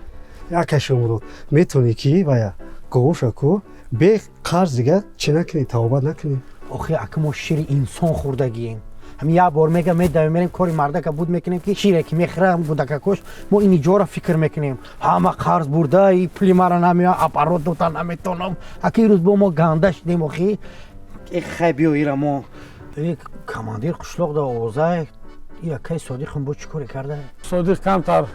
یکش امرو میتونی که باید گوش اکو به قرض دیگه چی نکنی توبه نکنی آخه اگه ما شیر انسان خوردگیم همین یه بار میگم میدویم کاری مرده که بود میکنیم که شیره که میخرم بوده کش ما این جورا فکر میکنیم همه قرض برده ای پلی مرا نمیاد اپارات دوتا نمیتونم اکی روز با ما گنده شدیم اخی خیلی ایرا ما کماندیر قشلاق دا اوزای یکی صادقم بود چیکاری کرده؟ صادق کمتر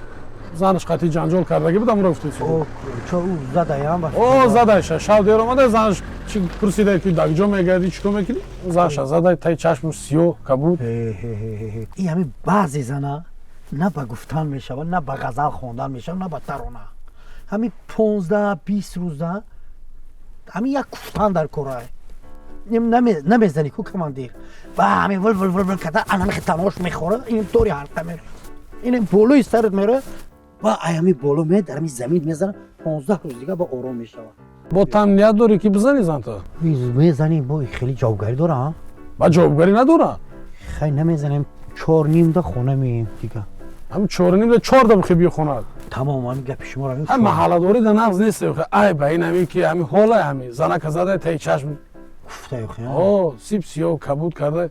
زنش قطعی جنجال کردگی بود امرو گفتی چه او زده یا هم او زده شب دیر اومده زنش چی پرسیده که دکجا میگردی چیکار میکنی؟ زنش زده تای چشمش سیاه کبود این همین بعضی زنه نه به گفتن میشود نه به غزل خوندن میشود نه به ترانه همین 15-20 روزه همین یک گفتن در کره نمیزنی کو کماندیر و همین ول ول ول ول کده انا میخواد تماش میخوره این طوری حرکت میره این بولوی سرت میره و همین بولو می در همین زمین میزنه 15 روز دیگه با آرام میشه با تمنیت داری که بزنی زن تو میزنی با خیلی جوابگری داره ها با جوابگری نداره خیلی نمیزنیم 4:30 دا خونه میم دیگه همین 4:30 دا 4 دا بخی بیا خونه تمام همین گپ شما رو هم محله داری در نغز نیست ای به این همین که همین حالا همین زنه که زده تای چشم گفته خیلی سیب سیاه و کبود کرده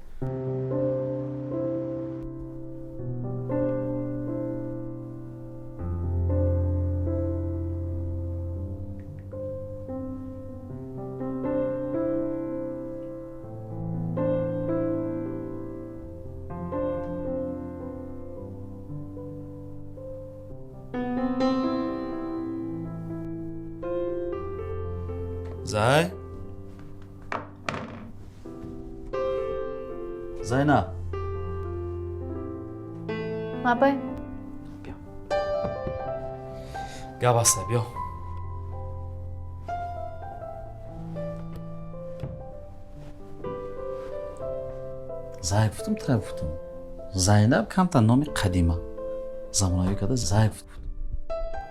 زای زاینا مابا گپ است بیا زای گفتم ترا گفتم زینب کمتر نامی قدیمه زمانایی کده زای بود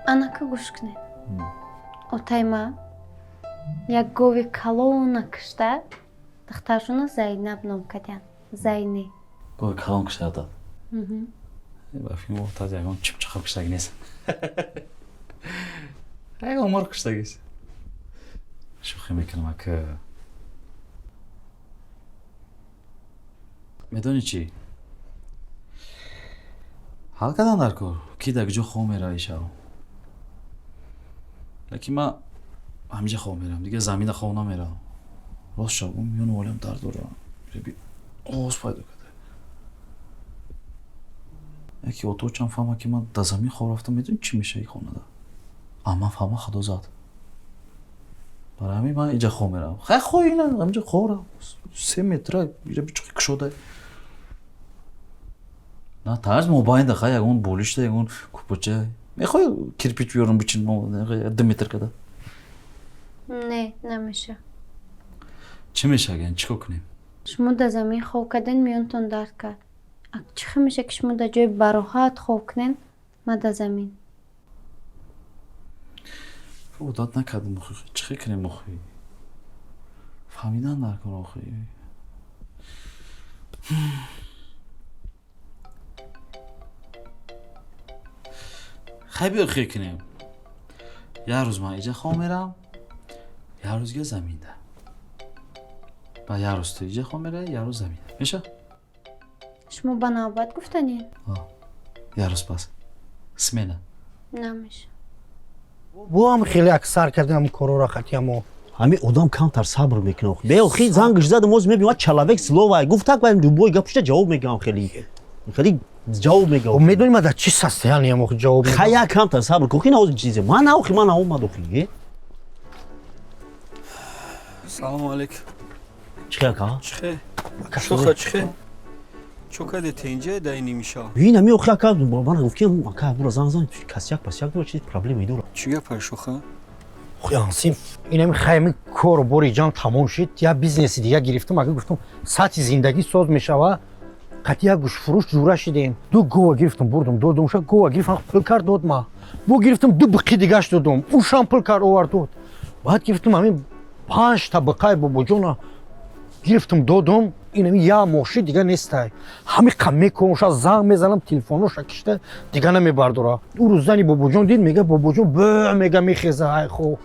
انا که گوش کنه отайма як гови калона кишта духтаршуна Зайнаб ном карданд. Зайни. Гови калон киштад. Ба филм офтад ягон чипчиқаб киштаги нест. Ягон мор киштагист. Шухи мекунам ака. медони чӣ? ҳал кардан дар кор ки дар куҷо хоб меравӣ шав. Лекин ман ҳамиҷа хоб меравам, дигар замина хоб намеравам. Рост шав миёни олам дард дорам. Оз пайдо карда. Яки оточам фаҳма ки ман дар замин хоб рафтам, медони чӣ меша ин хонада? Аман фаҳма худо зад. Барои ҳамин ман инҷа хоб меравам. Хай хоб ина ҳамиҷа хоб рав. 3 метра ира бичуқи кушода. На тарз мобайнда хай ягон болишта ягон купача. Мехоҳи кирпич биёрам бичин 2 метр када. Не, намеша. Чӣ мешаган? Чикор кунем? Шумо дар замин хоб карден миёнтон дард кард. Чӣ меша ки шумо дар ҷои бароҳат хоб кунен, ман дар замин. Одат накардам охи. Чӣ кунем охи? Фаҳмидан накун охи. Хай биё хӣ кунем. Як рӯз ман иҷа хоб меравам, як рӯзга заминда. Ва як рӯз ту иҷа хоб меравӣ, як рӯз заминда. Меша? Шумо ба навбат гуфтанед? Як рӯз пас. Смена. Намеша. бо ҳам хеле аксар кардем ҳам корора хатиамо. ҳамин одам камтар сабр мекунад охи. Бе охи занг задам оз мебинам чалавек слова гуфт так баем любой гапшта ҷавоб мегам хеле. Хеле ҷавоб мегам. Медонӣ ман дар чӣ состояниям охи ҷавоб мегам. Хая камтар сабр кун. Охи на оз чизе. Ман охи ман омад охи. Салому алейкум. Чихе ка? Чихе. Шуха чихе. Чукаде тенҷа дай нимиша. Вина ми охи ка ман гуфт ки ка бура занг касяк пасяк дура чи проблем идора. Чӣ гапа шуха? Хуянсин инами хайми кору бори ҷам тамом шид. Я бизнеси дига гирифтам, ага гуфтам сатҳи зиндагӣ соз мешава. Қати як гӯшфурӯш ҷура шидем. 2 гова гирифтам бурдам додам. Уша гова гирифтам пул кард дод ма. Бо гирифтам 2 биқи дигаш додам. Ушам пул кард овард дод. Баъд гирифтам ҳамин 5 та биқаи бобоҷона гирифтам додам. Инами я моши дига нестай. Ҳами қам мекунам, уша занг мезанам, телефоноша кишта дига намебардора. ӯ рӯз зани бобоҷон дид, мега бобоҷон бӯ мега мехеза. Ай хо.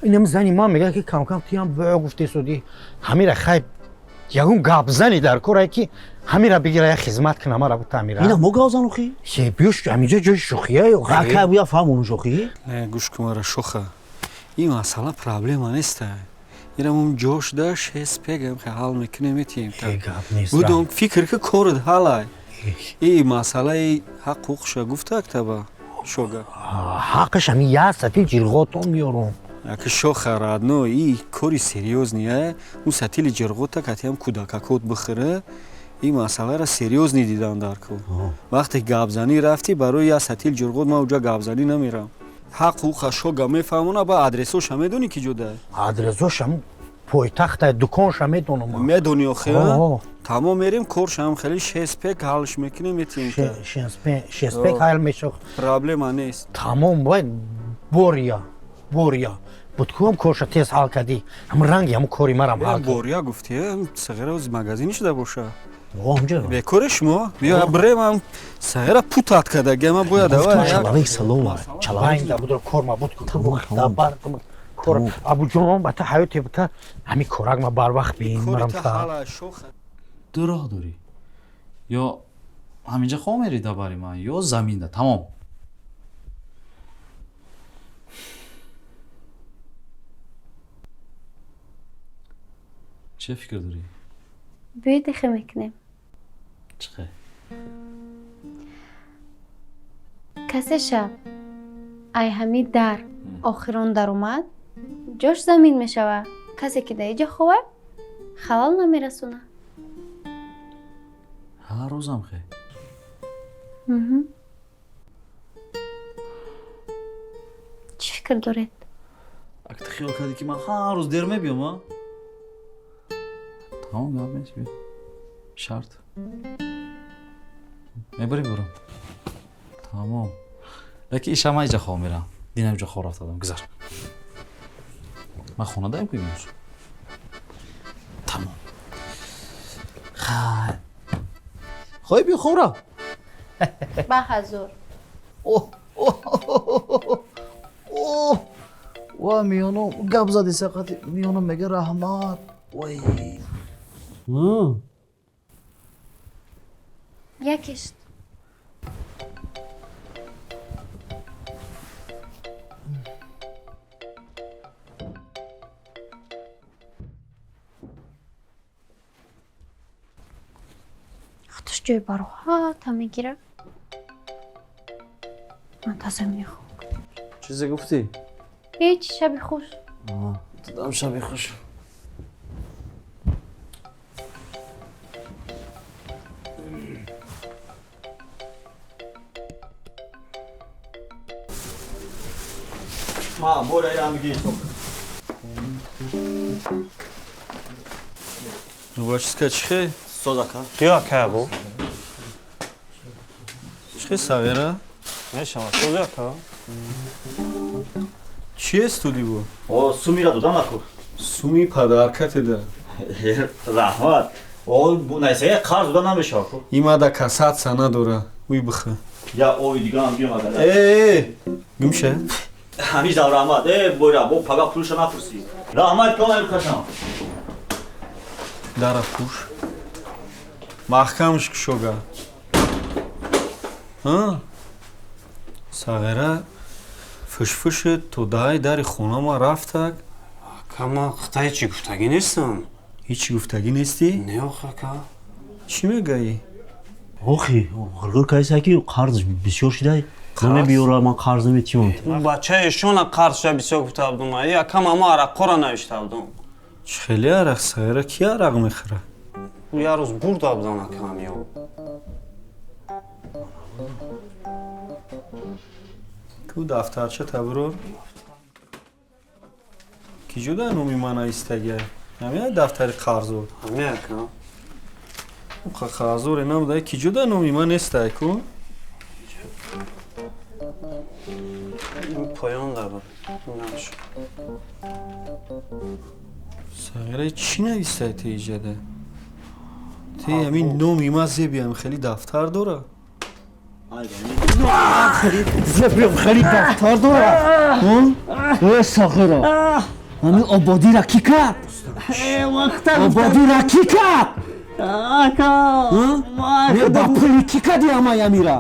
Инами зани ман мега ки кам-кам тиям бӯ гуфтесодӣ. Ҳамира хай ягон гапзани дар корае ки ҳамира бигира я хизмат кина мара бу таъмира ина мо гавзану хи биёш ҳаминҷо ҷои шӯхия ё рака буя фаҳмону шӯхӣ не гӯш кун мара шоха ин масъала проблема неста ирамон ҷош да шеспегам ки ҳал мекунем метием будон фикр ки корот ҳалай и масъалаи ҳақуқша гуфтак таба шога ҳаққаш ҳамин як сатил ҷирғотон миёрам яки шоха радно и кори серьёзния ун сатили ҷирғота катиам кӯдакакот бихӯра ин масъаларо серьёзни дидан дар кун вақте гапзанӣ рафтӣ барои як сатил ҷирғот ман уҷа гапзанӣ намерам ҳақуқа шога мефаҳмона ба адресоша медонӣ ки ҷуда адресошам пойтахта дуконша медонам медонӣ охи тамом мерем коршам хеле шеспек ҳалш мекунем метием шеспек ҳал мешав проблема нест тамом бояд боря будкувам корша тез ҳал кардӣ ҳам ранги ҳам кори марам ҳал боря гуфтӣ сағира оз магазини шуда боша бекори шумо биё бремам сағира путат кардагия ман бояд абуҷонон бата ҳаёте бута ҳами коракма барвақт бин марам ду роҳ дорӣ ё ҳаминҷа хоҳ мери да бари ман ё заминда тамом چه فکر داری؟ بیا دخه میکنیم چخه؟ کسی شب ای همی در آخران در اومد جاش زمین میشوه کسی که در اینجا خوبه خلال نمیرسونه هر روزم خیلی چی فکر دارید؟ اگه خیال کردی که من هر روز دیر میبیم ها؟ تمام گپ نیست بیا شرط میبری برم تمام لکه ایشم من اینجا خواه میرم دینم اینجا خواه رفتادم گذر من خونه داریم که میموز تمام خواهی بیا خواه را به حضور و میانو گپ زدی سقطی میانو میگه رحمت وای یکیشت خودش جای براحت هم میگیره منتظر میخوام چیزی گفتی؟ هیچ شبی خوش دادم شبی خوش ما برای هم بگید Рубашка чихе? Созака. Киё ка бу? Чихе сағира? Мешава, созака. Чиест туди бу? О, сумира додам аку. Суми падаркате да. Раҳмат. О, бу найсае қарз дода намешава ку. Имада касатса надора. Уй биха. Я ой дига ҳам биём агар. Гумша? Ҳамиш дав раҳмат. Бора, бо пага пулша напурсӣ. Раҳмат кона кашам. Дара пуш. Маҳкамш кушога. Сағира фишфиши тудаи дари хонама рафтак. Кама хитаи чӣ гуфтагӣ нестам. Ҳичи гуфтагӣ нестӣ? Не охи ка. Чӣ мегаӣ? охи ҳаргӯр кайсае ки қарз бисёр шидай мане биёра ман қарз наметиём бачаи шона қарзша бисёр гуфта будум я кам ама араққора навишта будум чӣ хеле арақ сағира ки арақ мехӯра я рӯз бурда будам акам ё ку дафтарча таброр ки ҷуда номи мана истага ҳамия дафтари қарзор ҳамия ка уқа қарзоре намудай ки ҷуда номи ман нестай ку поён дабуд наш сағира чӣ навистай ти иҷада ти ҳамин номи ман зебиам хеле дафтар дора зебиам хеле дафтар дора сағира ҳамин ободира кӣ кард ободи раки кард ба пули кӣ кади амая мира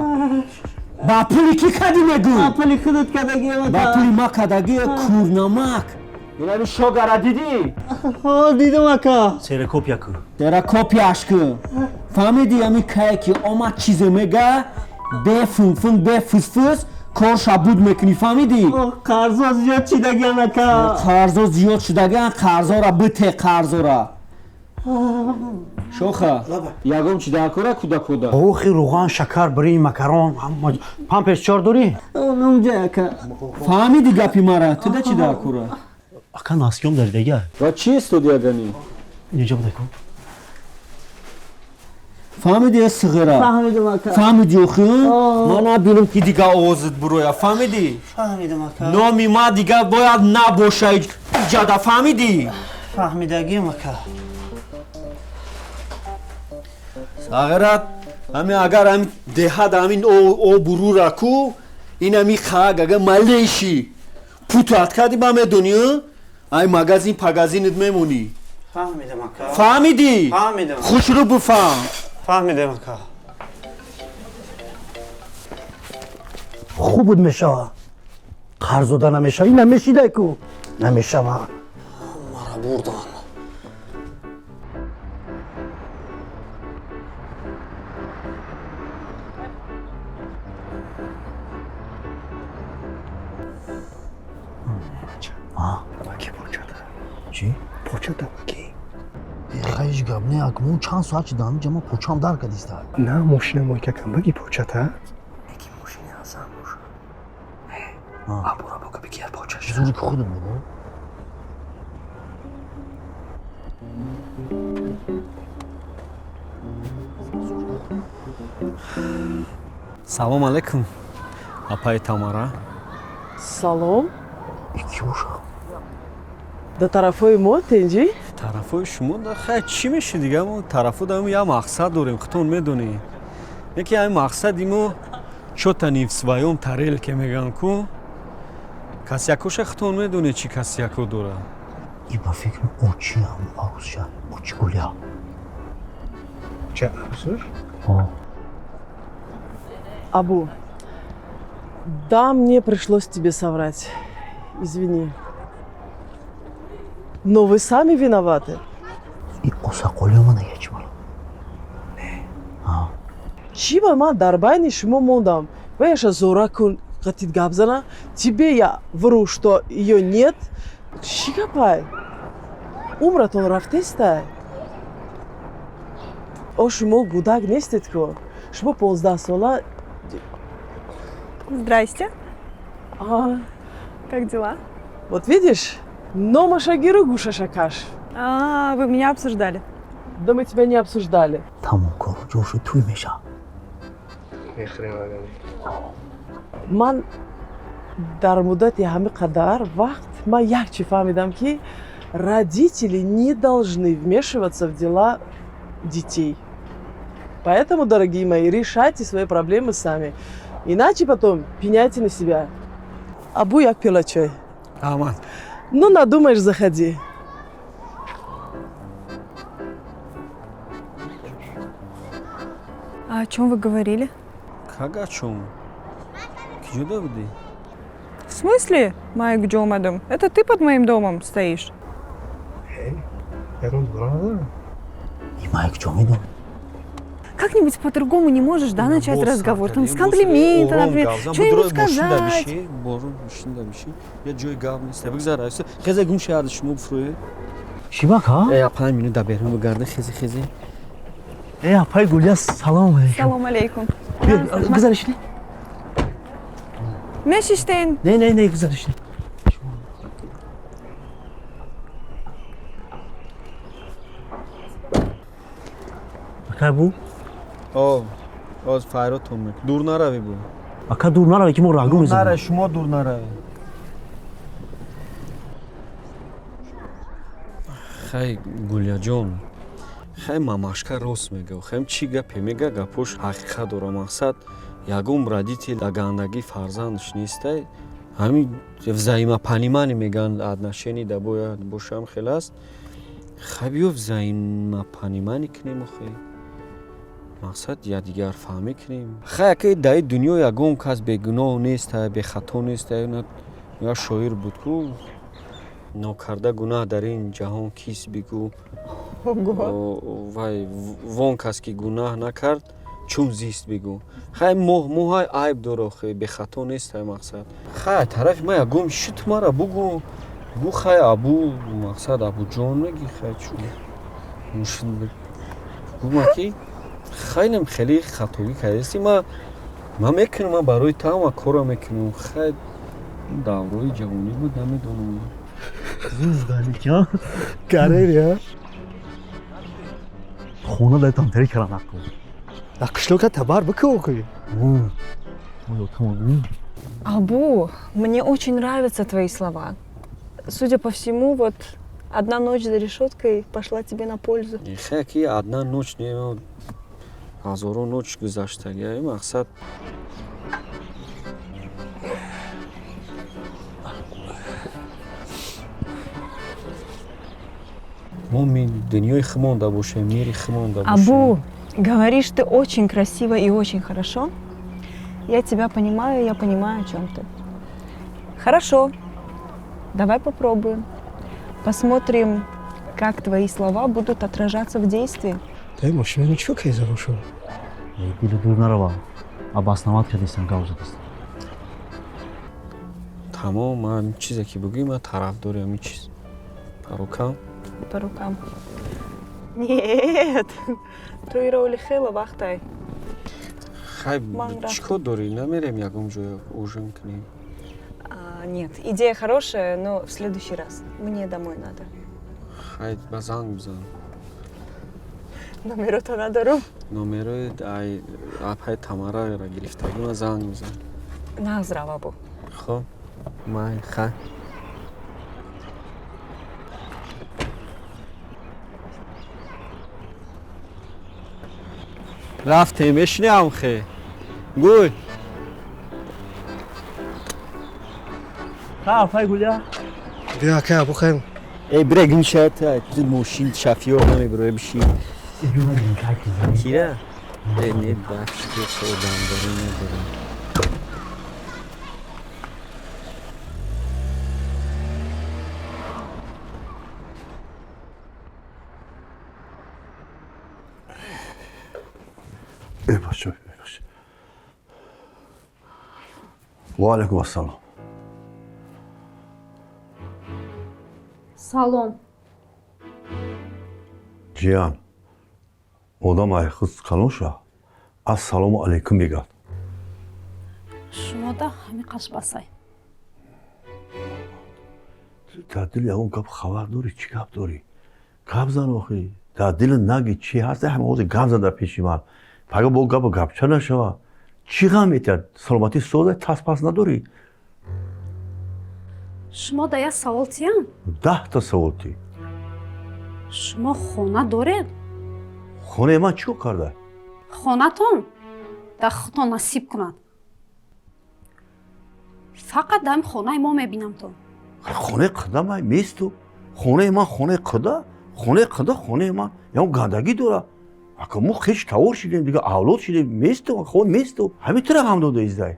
ба пули кӣ кади мегӯ ба пули ма кадаги курнамак инами шогара дидӣ дидам ака серакопияш кӯ фаҳмиди ами кае ки омад чизе мега бе фунфун бе фусфус корша буд мекунӣ фаҳмидӣ қарзо зиёд шидагиан ака қарзо зиёд шудагиан қарзора бите қарзора шоха ягон чи дакора кудакуда охи руған шакар биринҷ макарон пампеш чор дорӣ фаҳмиди гапи мара туда чи дакора ака насём дардага ва чи студиягани инҷа будакун фаҳмиди сиғира фаҳмиди охи ман набинам ки дига овозит буроя фаҳмидӣ номи ма дига бояд набоша иҷада фаҳмидӣ фаҳмидагим ака сағират ами агар ами деҳад амин обурура ку ин ами хаг ага малеши путат кади ба медонӣ ай магазин пагазинит мемонӣ фаҳмидам ака фаҳмидӣ фаҳмидам хушрӯ бифаҳм фаҳмидам ака хуб буд мешава қарзода намешава ин намешидай ку намешава мара бурдан чӣ почада ки хаиш гап не акмон чанд соат шуда ҳами ҷама почам дар кадиста на мошина мойкакам баги почата ки мошини ҳасан бош абура бока бигияр почаш зури ки худам бо салом алейкум апаи тамара салом ики боша да тарафҳои мо тенҷӣ тарафҳои шумо хай чӣ меши дига мо тарафо дамо як мақсад дорем хутон медонӣ яке ҳамин мақсади мо чотани своём тарел ке мегӯям ку касякоша хутон медонӣ чӣ касяко дора и ба фикрам очиам аузша очи гуля ча аузур абу да мне пришлось тебе соврать извини но вы сами виноваты и осақоли мана ячи бара чӣ ба ман дар байни шумо мондам ва яша зора кун қатид гап зана тебе я вру что её нет чӣ гапай умратон рафтестай о шумо гудак нестед ку шумо 15 сола Здрасте. Как дела? Вот видишь, нома шагиру гуша шакаш. Вы меня обсуждали? Да мы тебя не обсуждали. Тамом кору ҷоши туй меша. Ман дар муддати ҳами қадар вақт ман як чӣ фаҳмидам ки родители не должны вмешиваться в дела детей. Поэтому, дорогие мои, решайте свои проблемы сами. Иначе потом пеняйте на себя. Абу як пила чай. Аман. Ну, надумаешь, заходи. А о чем вы говорили? Как о чем? Куда буди? В смысле, Майк Джомадом? Это ты под моим домом стоишь? И Майк Джомадом? Как-нибудь по-другому не можешь, да, начать разговор? Там с комплимента, например, что-нибудь сказать. Шибака? Апай мину даберам бугарда хези. Апай Гулия, салом алейкум. Салом алейкум. Гузаришни? Мешиштейн. Не, гузаришни. Ака бу? Оз файрот омек. Дур нарави бу. Ака дур нарави ки мо рангу мезанем. Нарави, шумо дур нарави. хай Гулияҷон, хай мамашка рост мегӯ, хаем чӣ гапе мега гапош ҳақиқат дора. мақсад ягон родител дагандагӣ фарзандш нестай, ҳамин взаимопонимание меган отношение да бояд бошам хел аст. خبیوف زین ما پانیمانی کنیم آخه مقصد یا دیگر فهمی کنیم خیلی که در دنیا یکم کس به گناه نیست به خطا نیست یا شاعر بود که ناکرده گناه در این جهان کیست بگو وای وان کس که گناه نکرد چون زیست بگو خیلی موهای عیب داره خیلی به خطا نیست مقصد خیلی طرف ما یکم شد مرا بگو گو خیلی ابو مقصد ابو جان میگی خیلی چون مشکل گو ما که خیلی خطایی کردستی ما میکنم ما برای تمام کارا میکنم خیلی دورای جوانی بود نمیدونم زوزدانی که کریر یا خونه дай там три кранаку а что ka tabar быкоки Абу, мне очень нравятся твои слова. Судя по всему, вот одна ночь за решеткой пошла тебе на пользу. خیلی одна ночь не هزارو نوچ گذشته مقصد ما دنیای خمانده باشه میری خمانده باشه Абу, говоришь ты очень красиво и очень хорошо. Я тебя понимаю, я понимаю, о чем ты. Хорошо, давай попробуем. Посмотрим, как твои слова будут отражаться в действии. дай машина ничего que зарушил дил дур нарава обосновать кардисан гаузадас тамом ман чизе ки бугим ма тарафдори ами чиз По рукам. Нет, татуировали хела вахтай. хай чико дори намерем ягом ҷоя ужин кунем Нет, идея хорошая, но в следующий раз. Мне домой надо. хай ба занг бизан Номерото надарум. номерои ай апҳай тамараро гирифтагӣ ма занг бизан На здраво, Абу. хоб май хай рафтем мешинам хе гӯй хафай гуля бия ка Абу хайм برگین شاید تو ماشین شفیار نمیبره بشی کیره؟ نه بخش که سودان داره نداره ببخشید و علیکم السلام Салом. جیان آدم айхыз қалон ша ассалому алейкум мегӯяд Шумо да ҳамин қаш басай. дар дили ягон гап хабар дорӣ чӣ гап дорӣ гап зан охӣ дар дили наги чӣ ҳаст ҳама ҳозир гап зан дар пеши ман пага бо гапа гапча нашава чӣ ғам метиҳад саломатӣ соза тас пас надорӣ Шумо да як савол тиям? 10 та савол тӣ Шумо хона доред? хонаи ман чӣ кор карда Хонатон дар худтон насиб кунад. Фақат дар хонаи мо мебинам то. хонаи қада ман месту хонаи ман хонаи қада хонаи ман ягон гандагӣ дора ака мо хеш тавор шидем дига авлод шидем месту хон месту ҳамин тира ҳам дода издай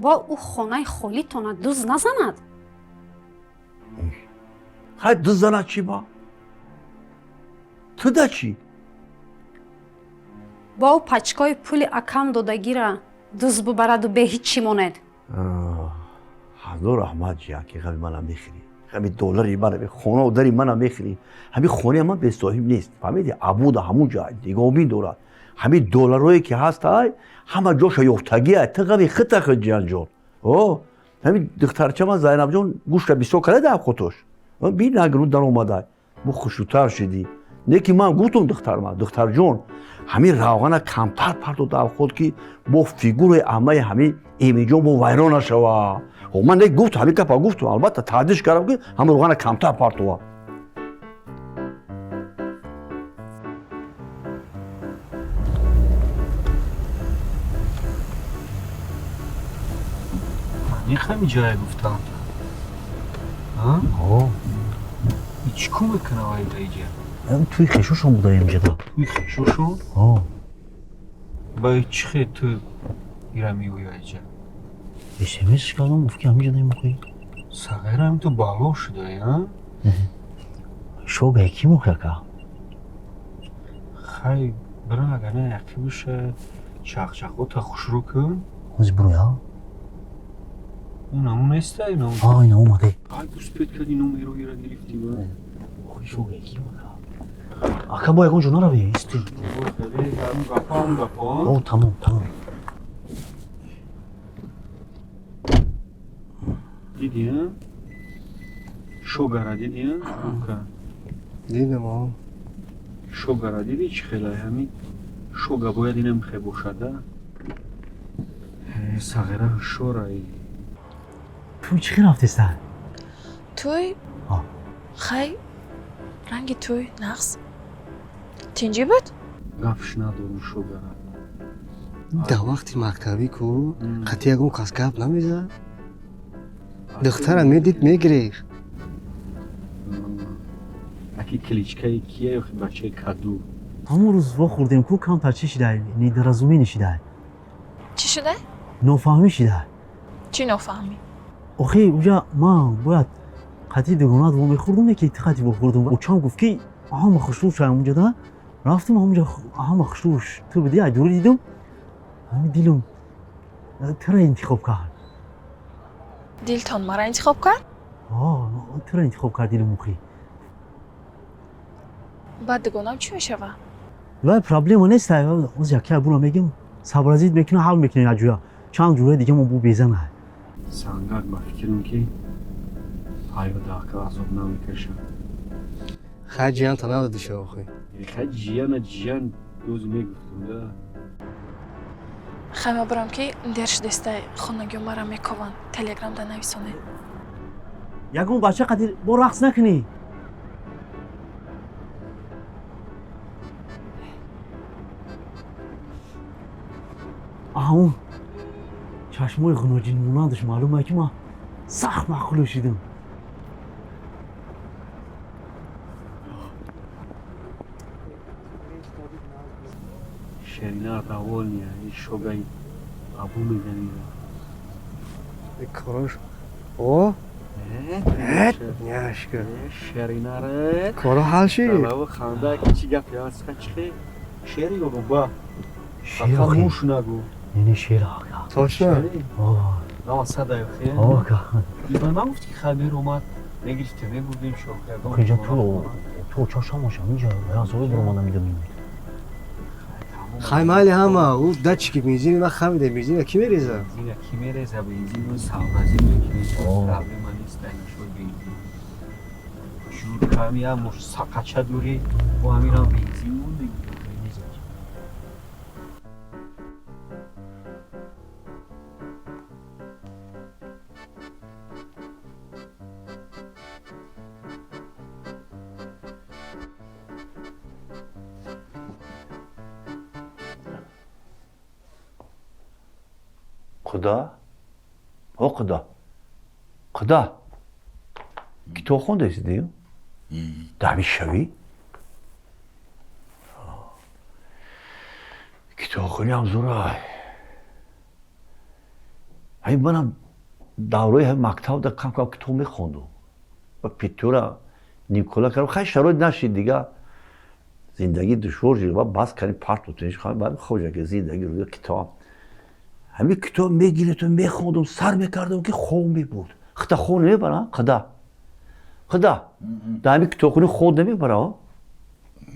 Бо ӯ хонаи холитона дуз назанад. хай дуз занад чӣ ба ту да чӣ Бо ӯ пачкои пули акам додагира дуз бубараду бе ҳичӣ монед. ҳазор раҳмат ҷиан ки ғами манам мехӯрӣ ҳами доллари мана хонао дари манам мехӯрӣ ҳами хонаи ман бесоҳиб нест фаҳмиди абуда ҳамун ҷо дигобин дорад ҳами долларое ки ҳастай ҳама ҷоша ёфтагия ту ғами хитаха ҷианҷон ҳами духтарчама зайнабҷон гӯшта бисёр карда хотош би нагру даромадай бо хушутар шидӣ не ки ман гуфтам духтарҷон ҳамин равғана камтар партода авход ки бо фигураи амаи ҳамин эмиҷон бо вайрон нашава ман не гуфтам ҳамин гапа гуфтам албатта таҳдидш кардам ки ҳамин равғана камтар партова این خیلی جای گفتم چیکار میکنه اینجا اینجا؟ توی خیشوشون بوده اینجا دا. توی خیشوشون؟ با چی خیلی تو ایران میگوی اینجا؟ SMS کردم مفکی همینجا نمیخوایی؟ صغیر هم تو بالا شده ها؟ شو به کی مخیه که؟ خیلی برای اگر نه یکی بشه چاق تا خوش رو کن از برو یا؟ اون نیسته اینا اینا اومده آی دوست پید کردی نوم ایرو گرفتی با شو به کی مخیه؟ اکا باید اونجا نروی استی تمام دیدی ها؟ شوگره دیدی ها؟ دیدم ها شوگره دیدی چی خیلی همین شوگه باید اینم خیلی باشده صغیره شورایی توی چی رفتی سن؟ توی؟ خی رنگ توی نقص تینجی بود؟ گفش ندارم شوگره در وقتی مکتبی کو خطی اگون کس گپ نمیزد دخترم میدید میگریخ اکی کلیچکه کیه یا خیلی بچه کدو همون روز وا خوردیم کو کم پرچه شده نیدرازومی نشیده چی شده؟ نفهمی شده چی نفهمی؟ آخه اونجا ما باید قطعی دگونات و میخوردم یکی قطعی بخوردم و چام گفت که هم خشلوش هم اونجا ده رفتم همونجا هم خشلوش تو بدی اجوری دیدم همین دیلم ترا انتخاب کرد دیلتون مرا انتخاب کرد؟ ترا انتخاب کرد دیلم مخی بعد دگونم چی میشه و؟ ولی پرابلم نیست از یکی ابونا میگم صبرازید میکنه حل میکنه اجویا چند جوره دیگه ما بو بیزنه سانگار با فکرم که آیا داخل عذاب نمیکشه خیلی جیان تا نبوده شه آخه خیلی جیان دوز میگفتم ده خیلی برام که درش دسته خونگی مرا میکوان تلگرام ده نویسونه یکون بچه قدیر با رقص نکنی اون چشمای غنوجین مونندش معلومه که ما سخت مخلوق شدیم شرینا راول نیه این شوگای ابو میدنی کاراش او نیاشکر شرینا ره کارا حل شی سلام خانده که چی گفت یا سخت چی شری بگو با شیر آخی موش نگو یعنی شیر آخی توشنا نه صدای خیلی آقا ایبان ما گفتی خبیر اومد نگیرفته بودیم شوخی آخی جان تو چاشا ماشم اینجا رازوی برو مانم میدونیم خیمالی همه او دچ که میزینی من خمیده میزینی کی میریزه؟ میزینی کی میریزه بنزین و ساوازی میکنی پرابلم نیست نشود بنزین شور کمی هم ساقچه دوری و همین هم بنزین مونده خدا کتاب خونده ایستی؟ دهمی شوی؟ کتاب خونی هم زوره همین منم دوره مکتب در کم کتاب میخوندم و پیتورا نیکولا کردم خیلی شرایط نشید دیگه زندگی دشوار جید و بس کنی پارت بتونیش خواهیم باید خوجه که زندگی روی کتاب همین کتاب میگیرتون میخوندم سر میکردم که خوب میبود خدا خون نمیبرم خدا در همین کتاب خونی خود نمیبرم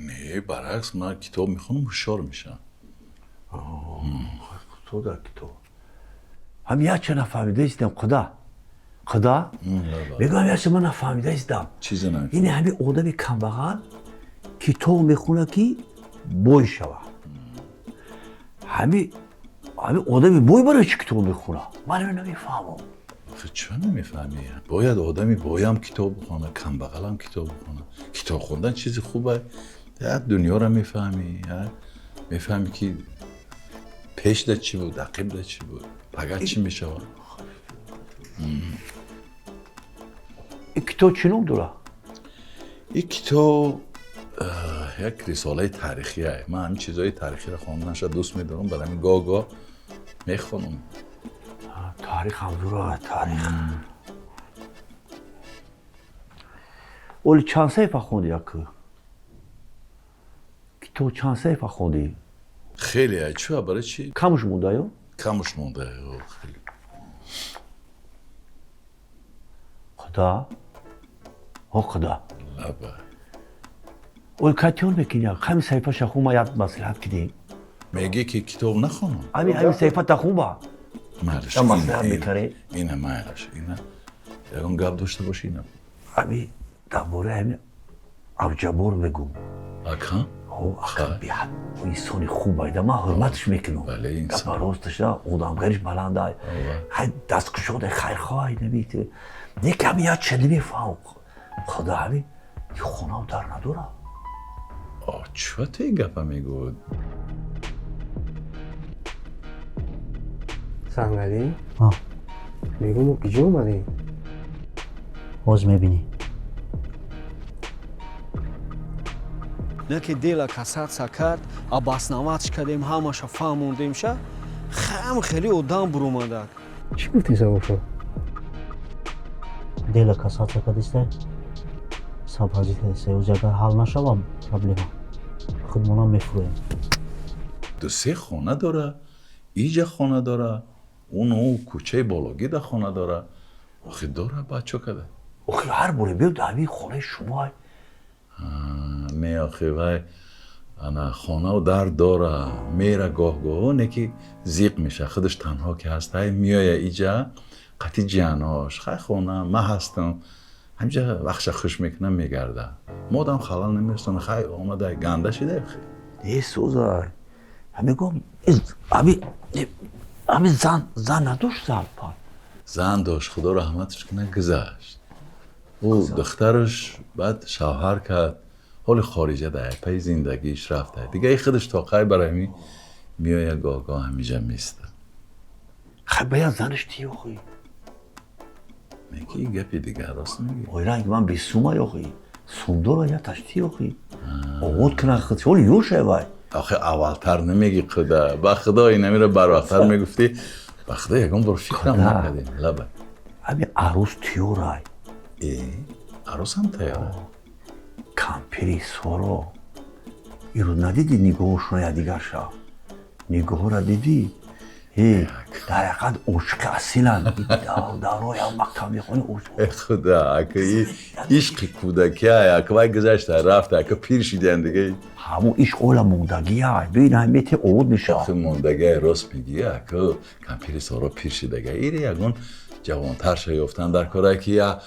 نه برعکس من کتاب میخونم هوشیار میشم تو در کتاب هم یه چه نفهمیده ایستم خدا میگم یه چه من نفهمیده ایستم چیزی نمیفهم این همین آدم کمبغل کتاب میخونه که بوی شوه همین آدمی بوی برای چی کتاب میخونه من نمیفهمم چرا نمیفهمی؟ باید آدمی بوی هم کتاب بخونه کمبغل هم کتاب بخونه کتاب خوندن چیزی خوبه دنیا رو میفهمی که پیش ده چی بود عقب ده چی بود پگه چی میشوه این کتاب چی نام داره؟ این کتاب یک رساله تاریخیه. من همین چیزای تاریخی رو خواندنش دوست می‌دارم، برای همین گاه میخونم. تاریخ هم دوره تاریخ. اولی چند صفحه خوندی یکی؟ کتاب چند صفحه خوندی؟ خیلی چه برای چی؟ کمش مونده یا؟ کمش مونده خیلی. خدا؟ خدا. لبه. اول کتیون بکنی همین صفحه شخون ما یاد مصلحت کردیم. میگی که کتاب نخونم. همین صفحه تخون با. مالش اینه مالش اینه یکم گپ داشته باشی اینه. همین درباره همین ابوجبور بگو. اکا؟ اکا بیاد. او انسان خوبه. من حرمتش میکنم. بله انسان. راستش آدمگریش بلنده. های دستکشوده خیرخواهی نمیته. یکم یاد چه نمیفهم. خدا همین یه خونه در نداره. چه تی گپا میگو؟ سنگلی؟ میگم کجا اومدی؟ باز میبینی نه که دیل کسات کرد اباسناماتش کردیم همش فهموندیم شه خیلی آدم بروماده. چی گفتی زبافا؟ دیل کسات کردیسته سابازی کردیسته او جگه حل نشوام پرابلما خودمونم میفرویم. دو سه خونه داره، ایجا خونه داره، اون کوچه بالاگی ده خونه داره. آخه داره بچه کده؟ آخه هر بوری بیو دامی خونه شما. نه آخه وای انا خونه و در داره میره گاه نکی زیق میشه خودش تنها که هست های میایه ایجا قطی جاناش خیلی خونه من هستم همینجا وقتش خوش میکنم میگرده مادم خلال نمیرسونه خیلی آمده گنده شده خیلی یه سوزای همه گم همه زن نداشت زن داشت خدا رحمتش کنه گذشت او دخترش بعد شوهر کرد حال خارجه ده پی زندگیش رفته دیگه ای خودش طاقه برای می میایه گاه همیجا میسته خب باید زنش تیو خوی میگی گپی دیگه راست میگی رنگ من بیسوما یا خوی سوندو رو یا تشتی خوی آمود کنه خود حال یوشه وای آخه اولتر نمیگی خدا با خدا این نمیره بر وقتر میگفتی با خدا یکم بر فکرم نکردیم لبه همین عروس تیو رای عروس هم تیاره کمپیری سورو ایرو ندیدی نگاهش رو یا دیگر شا نگاه رو دیدی در حقیقت عشق اصیلن داروی هم مکتب میخونی خدا اکه عشق کودکی های اکه باید گذشته رفته اکه پیر شیدن دیگه همون عشق اولا موندگی های بین همیتی عود میشه آخه موندگی راست میگی اکه کمپیری سورو پیر شیدگه ایره یکون جوانتر شیفتن در کاره که یا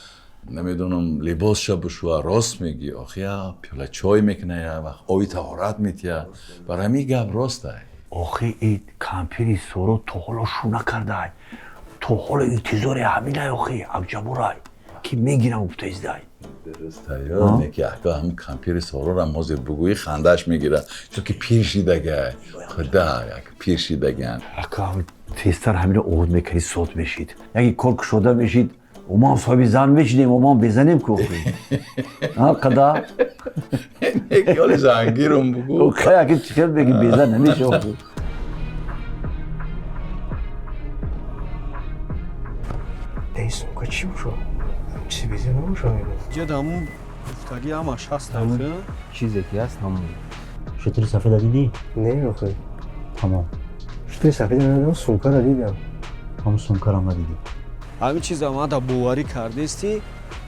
نمیدونم لباس شا بشوه راست میگی آخه یا پیوله چای میکنه یا وقت آوی تهارت میتیه برای می گب راست های آخه این کمپیری سورو تو حالا شو نکرده های تو حالا انتظاری همین های آخه ابجبور های که میگیرم افتایزده های درسته یا نکی اکا هم کمپیری سورو را موزید بگویی خندش میگیره چون که پیر شیدگه خدا یک پیر شیدگه اکا هم تیستر همین عود میکنی صوت میشید یکی کلک شده میشید اومان صاحبی زن بشنیم اومان بزنیم کوخی قدا یکی حالی زنگیرم بگو اگه چکر بگی بزن نمیشه دیسون که چی بشو؟ چی بیزی نموشو میگو؟ جد همون گفتگی همش هست همون چیزی که هست همون شتری صفحه دیدی؟ نه آخه تمام شتری صفحه دیدم سونکا را دیدم هم سونکا را ندیدی همین چیز ما دا باوری کردیستی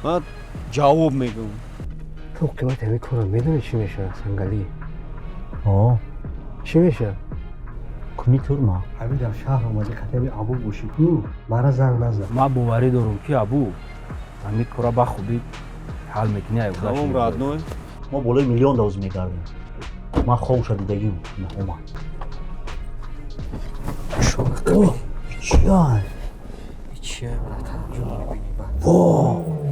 من جواب میگم تو که باید همین کنم میدونی چی میشه سنگلی چی میشه؟ کنی طور ما همین در شهر آمده خطبی ابو باشی مرا زنگ نزد ما باوری دارم که ابو همین کارا با خوبی حل میکنی ای تمام راد نوی ما بالای میلیون دوز میگردیم ما خوب شدیدگی اومد چیه؟ چیه برات جون میبینی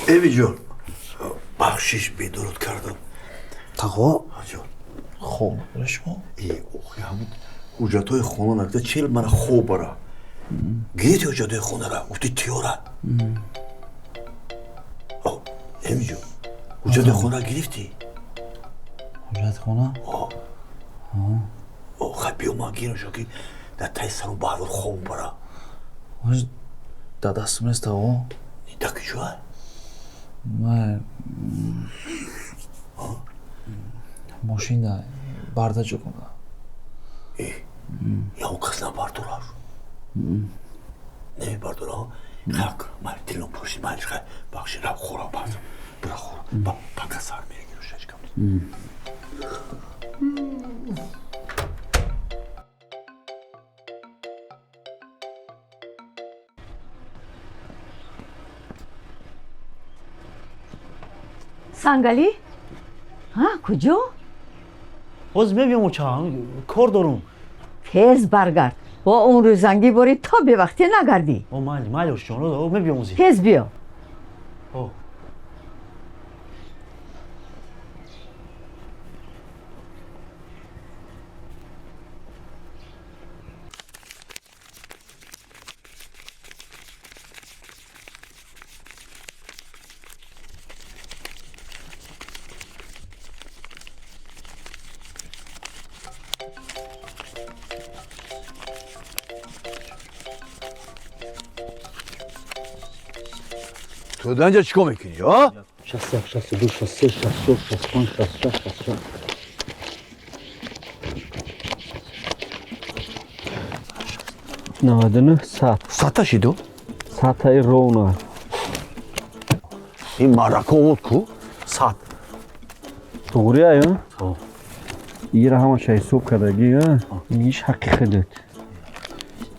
اوی جان بخشش بدرود کردم تقوا جان خوب شما ای اوخی همون حجتای خونه نکده چیل من خوب برا گیت حجتای خونه را اوتی تیورا اوی جان حجتای خونه را گرفتی؟ حجت خونه؟ خیلی بیو ما گیرم شو که در تای سرون بردار خوب برا واش در دستم نیست تقوا دکی جوه من ماشین ده برده جو کنم یا اون کس نبردار نمی بردار خیلی من دیلون پرسی منش خیلی بخشی رو خورا بردم برا خورا با کسر میگی رو شش کم سنگلی؟ ها کجا؟ باز میبیم چه کار دارم تیز برگرد با اون روزنگی باری تا به وقتی نگردی مالی جانو میبیم اوزی تیز بیا تو دنجا چیکار میکنی ها؟ 61 62 63 64 65 66 67 99 100 100 شیدو؟ 100 ровно. این марако вот ку 100 Doğru ya. İyi rahama şey soğuk kadar giy. İniş hakikatet.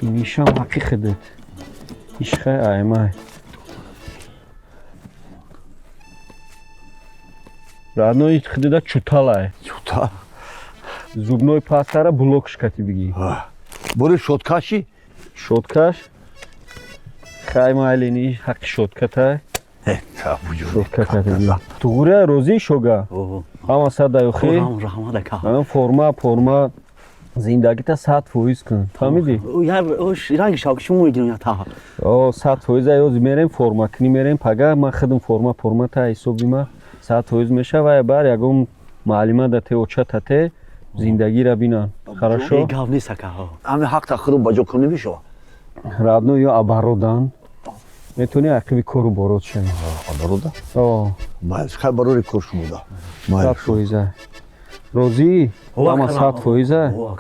İnişam hakikatet. İşe aymay. Radno iç xidida çutalay. Çutal. Zubnoy pastara blokshkati bigi. Buri shotkashi? Shotkash. Khaymaylini haqi shotkatay. Shotkatay. Тугура рози шога. Ҳама садаёхи. Ан форма зиндагита 100% кун. Фаҳмиди? Яр ош ранги шавкишмо мегирам я та. О 100% аёз мерем форма кини мерем пага ман хидм форма та ҳисоби ма 100% мешава бар ягон маълима да те оча тате зиндагира бинан. Хорошо? Гав нест ака. Ами ҳақ та худам баҷо кунӣ мешава. Радно ё абародан. метони ақиби кору бород шавӣ. Абарода? О. Майс хай барори кор шумода. 100%. Розӣ? Ҳама 100%.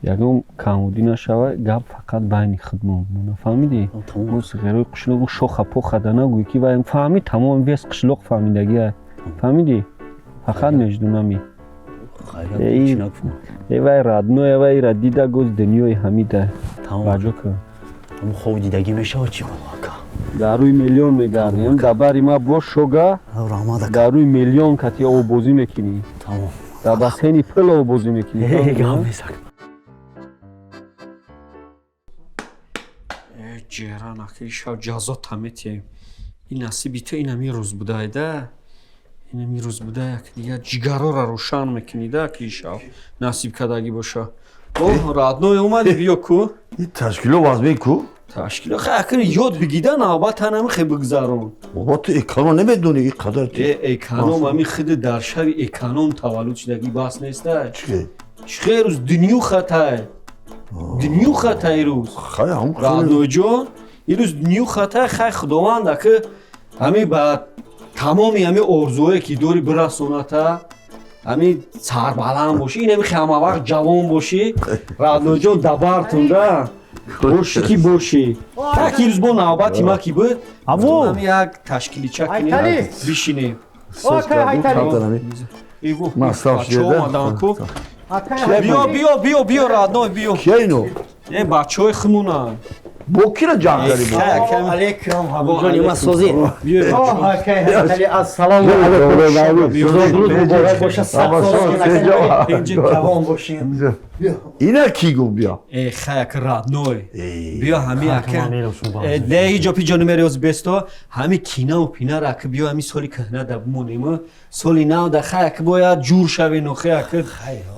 Ягон камудӣ нашава, гап фақат байни хидмон мона. Фаҳмидӣ? Мо сиғарои қишлоқ шоха поха да нагӯй ки вай фаҳмид тамом вес қишлоқ фаҳмидагия. Фаҳмидӣ? Фақат между нами. Вай радно вай радида гӯз дунёи ҳамида. Баҷо кун. Ам хов дидагӣ мешава чӣ ака? Дар рӯи миллион мегардем. Дар бари ма бош шога. Дар рӯи миллион кати овбозӣ мекунӣ. Тамом. Дар бассейни пул овбозӣ мекунӣ. Гап нест ака. ҷеран ака шав ҷазо таметием. Ин насиби ту ин ҳамин рӯз будае да. Ин ҳамин рӯз будае ки дигар ҷигарора рӯшан мекунӣ да ки шав насиб кардагӣ боша. О радной омади биё ку. Ташкило вазбе ку? Ташкило хакин ёд бигида навбат ҳанами хе бигзарон. Баба ту эконом намедонӣ ин қадар ту. Эконом ҳами хиди дар шави эконом таваллуд шудагӣ бас неста. Чӣ рӯз дуню хатай. Дуню хатай рӯз. Радноҷон ирӯз дуню хатай хай худованд ака ҳами ба тамоми ҳами орзуое ки дори бирасоната ҳами сарбаланд бошӣ ин ҳами ҳама вақт ҷавон бошӣ. Радноҷон дабартун да. Бошӣ ки бошӣ. Так ирӯз бо навбати ма ки буд. ҳами як ташкилича кунем бишинем. Биё радной биё. Кия ино? Бачаҳои химунанд. با کی را جنگ داری با علیکم حبیب جان ما سوزی السلام علیکم اینا کی گو بیا ای خیک رادنوی بیا همی اکن ده ایجا پی جانو میری از بستا همی کینا و پینا را که بیا همی سالی کهنه دا بمونیم سالی نو دا خیک باید جور شوی نو خیک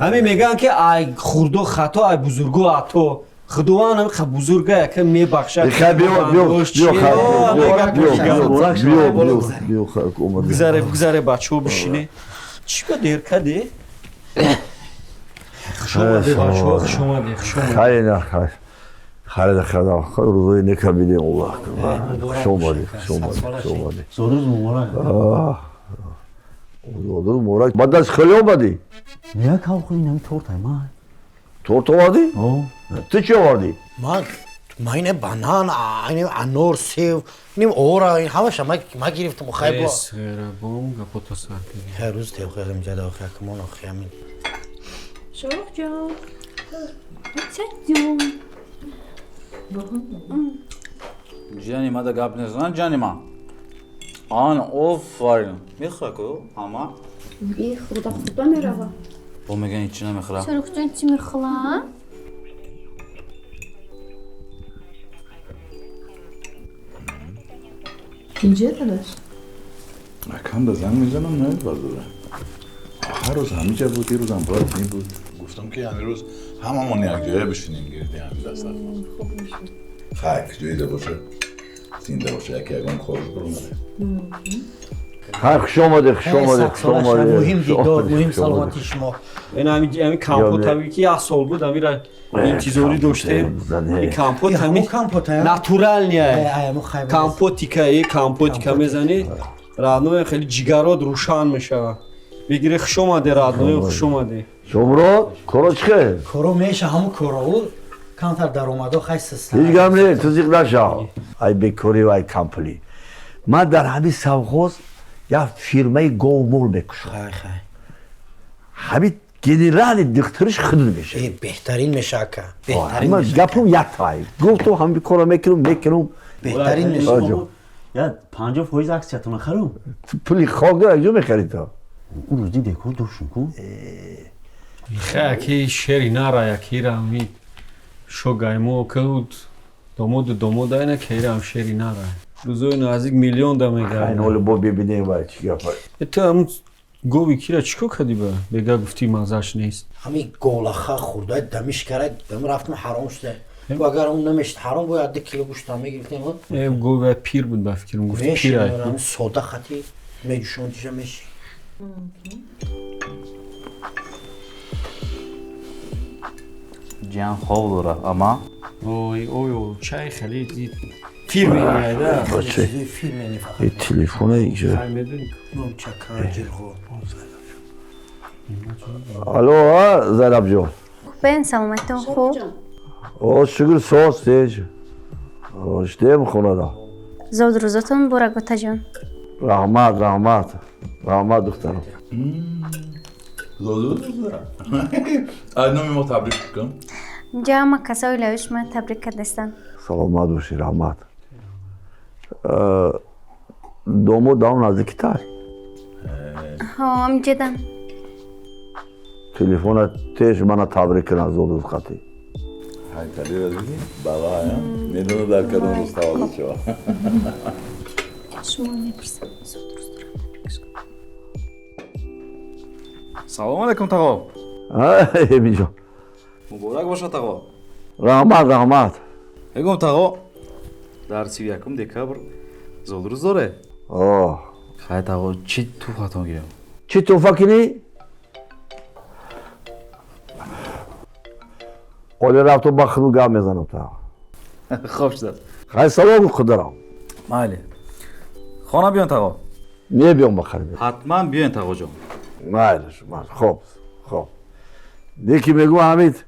همی میگن که ای خوردو خطا ای بزرگو عطا خدوان هم خب بزرگه که می بخشد بگذاره بچه ها بشینه چی با دیر کده؟ خشومده بچه ها خشومده خیلی نه خیلی خدا روزای نکبیدیم الله خشومده زودروز مبارک زودروز مبارک بعد از خیلی آمدی؟ نیا که آخوی نمی تورت من تورت آوردی؟ تو چی آوردی؟ من اینه بانان اینه انار سیب نیم اورا این همش ما گرفتم خیلی با بوم گپوتا سرکی هر روز تیو خیلی جدا آخه کمان آخه همین شروع جان چه جون جانی ما دا گپ نزن جانی ما آن آفرین میخواه که اما بی خدا میروه با میگن هیچی نمیخواه شروع جان چی میخواه؟ اینجا دلش اکم به زنگ میزنم نه بازوره هر روز همیشه بود یه روز هم باید این بود گفتم که یعنی روز هممون یک جایه بشینیم گردی همین دست خیک جایده باشه زنده باشه یکی اگرم خورش برونه خشومده مهم دیدار مهم سلامتی شما این همین کامپوت همی که 1 سال بود همی را انتظاری داشتیم این کامپوت همی ناتورال نیه کامپوتی که میزنی رادنوی خیلی جگرات روشن میشه بگیری خشومده رادنوی خشومده شمرو کرو چخه؟ کرو میشه همون کرو کمتر در اومده خیلی سستن هیچ گم نه تو زیق نشا ای بکوری و ای کمپلی من در همین سوخوز یا فیرمه گومول بکشم همین گنرال دکترش خدمت میشه بهترین میشه که اما گپم یک تایی گفتم هم بکارم میکنم بهترین میشه یا 50% عکس چطور نخرم پولی خاک داره اجا میخری تا اون روزی دکور دوشون کن خیلی شری نرا یکی را همی شو گایمو کود دومود اینه که هم شری نرا روزای نزدیک میلیون دا میگرد این حالا با ببینیم باید چی گفت تو همون گوی کی را چیکو کردی با بگه گفتی مزهش نیست همین گولخه خورده دمش کرد دم رفتم حرام شده و اگر اون نمیشت حرام باید 2 کیلو گوشت هم میگرفتیم گوی پیر بود با فکرم گفتی پیرای سودا خطی میجوشون دیجا میشی جان خوب داره اما اوی چای خیلی دید فیلم میگه باشه این تلفن اینجا الو زینب جان بین سلامتون خوب شکر ساز تیج اشتیم خونه دا زود روزتون برا گوتا جان رحمت دخترم زود نامی ما تبریک کن جا ما کسایی لوش ما تبریک کردستن سلامت باشی رحمت دومو داون نزدیکی تر هم جدن تلفن تیج منو تبریک کنه زود خطی هایتالی را دیدی؟ بابا میدونه در کدوم روز تولد شما شما نپرسم سلام علیکم تقا ایمی جان مبارک باشه تقا رحمت بگم تقا در 31 دکبر زودروز داره خیلی تقا چی توفتون گیرم چی توفه کنی؟ قولی رفتو با خدو گام میزنم تا خوب شد خیلی سلام خود دارم مالی خانه بیان تقا میه بیان بخریم حتما بیان تقا جان مایلش خوب دیکی میگو حمید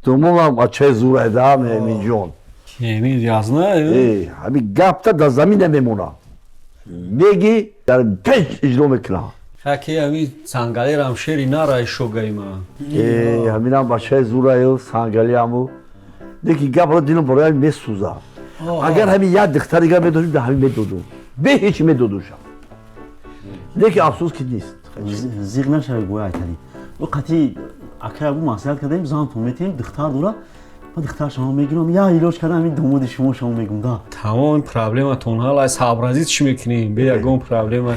دومو هم چه زوره دام همین جون همین یازنه همین گپ تا در زمین نمیمونه میگی در 5 اجرا میکنه خاکی همین سنگالی رام شری نرای شوگای ما همین هم با چه زوره و سنگالی همو دیکی گپ رو دینم برای میسوزه اگر همین یک دختر دیگر میدادیم به همین میدادم به هیچ میدادوشم دیگه افسوس که نیست زیغ نشه گویا ایتالی و قطعی اگر ابو مسئله کردیم زن تو میتیم دختر دورا با دختر شما میگیرم یا ایلاج کردم این دومود شما میگم دا تمام این پرابلمتون حالا از صبرازی چی میکنیم به یگون پرابلم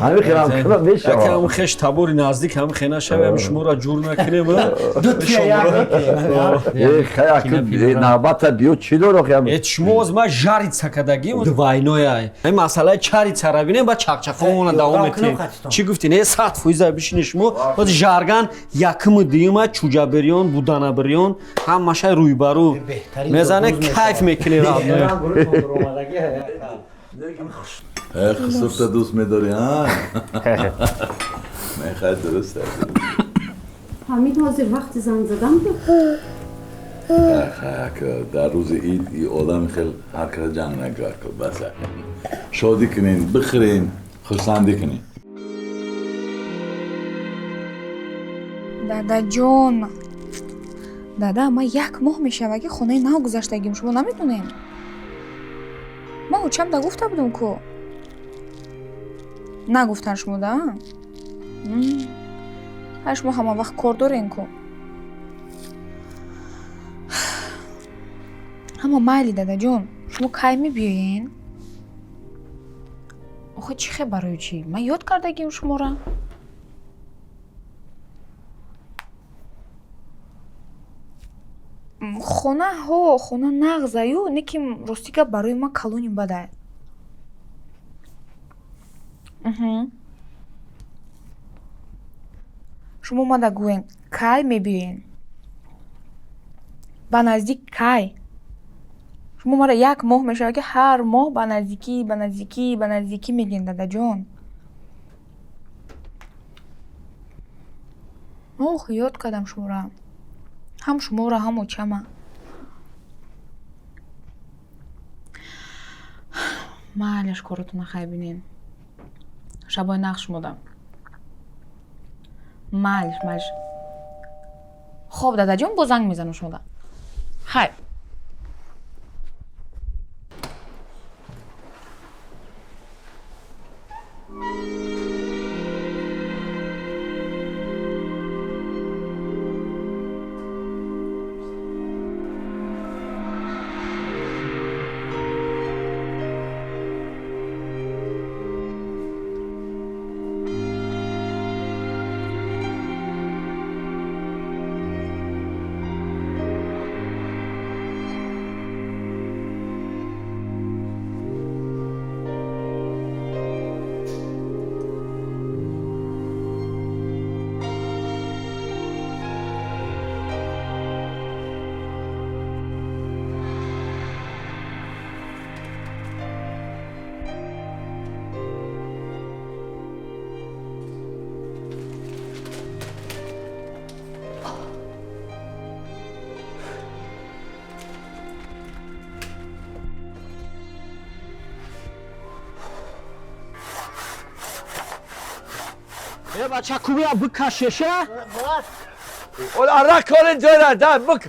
همین خیلی کنم میشه اگه هم خش تبوری نزدیک هم خینا شویم شما را جور نکنیم دو خیلی نوبت بیو چی دارو خیلی شما از ما جاری سکدگیم دوینوی این مسئله چاری چرابینه با چقچقمون دوام میتیم چی گفتی نه ساعت فویزا بشین شما باز جارگان یکم دیوم چوجا بریون بودانا بریون هم ماشای روی برو میزنه کیف میکنی را خسرت دوست میداری ها میخواد درست حمید حاضر وقت زنگ زدم در روز عید این آدم خیلی حرکت جمع نگاه کن بس شادی کنین بخرین خوشسندی کنین دادا جون دادا ما یک ماه میشه اگه خونه نو گذاشتگیم شما نمیتونین ما اوچم دا گفته بودم کو نگفتن شما دا شما همه وقت کار دارین کو اما مایلی دادا جون شما کی میبیاین آخه چی خیلی برای چی من یاد کردگیم شما را خونه نغزایو неким ростика барои ма калоним бадай. Шумо мада гӯен кай мебиёен? Ба наздик кай? Шумо мара як моҳ мешавад ки ҳар моҳ ба наздикӣ мегӯен дадаҷон. Ох, ёд кардам шумора. ҳам шуморо ҳам очама майлаш коротона хай бинен шабои нақш модам майлаш хоб дадаҷон бо занг мезанам шумода хай بچه کوبی ها بکششه اول عرق کارن جایره ده بک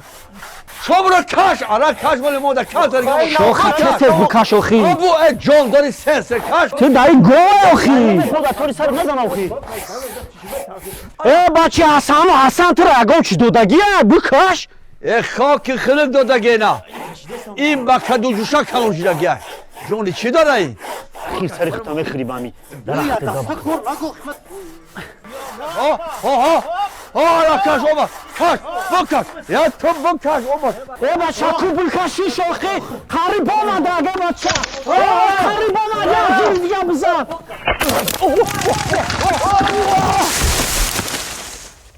شما برو کش عرق کش مال ماده کش داری شو خطر بکش آخی ابو ای جان داری سنس کش تو داری گوه آخی توری سر بزن آخی بچه حسن تو را اگام چی دودگیه بکش خاک خلق دودگیه نه این بکه دو جوشا کلون جیدگیه جانی چی داره این؟ خیر سری ختمه خریبامی درخت دابا کش اومد کش بکش یا تو بکش اومد بچه کو بکشی شوخی قریب آمده اگه بچه قریب آمده زیر دیگه بزن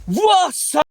واسه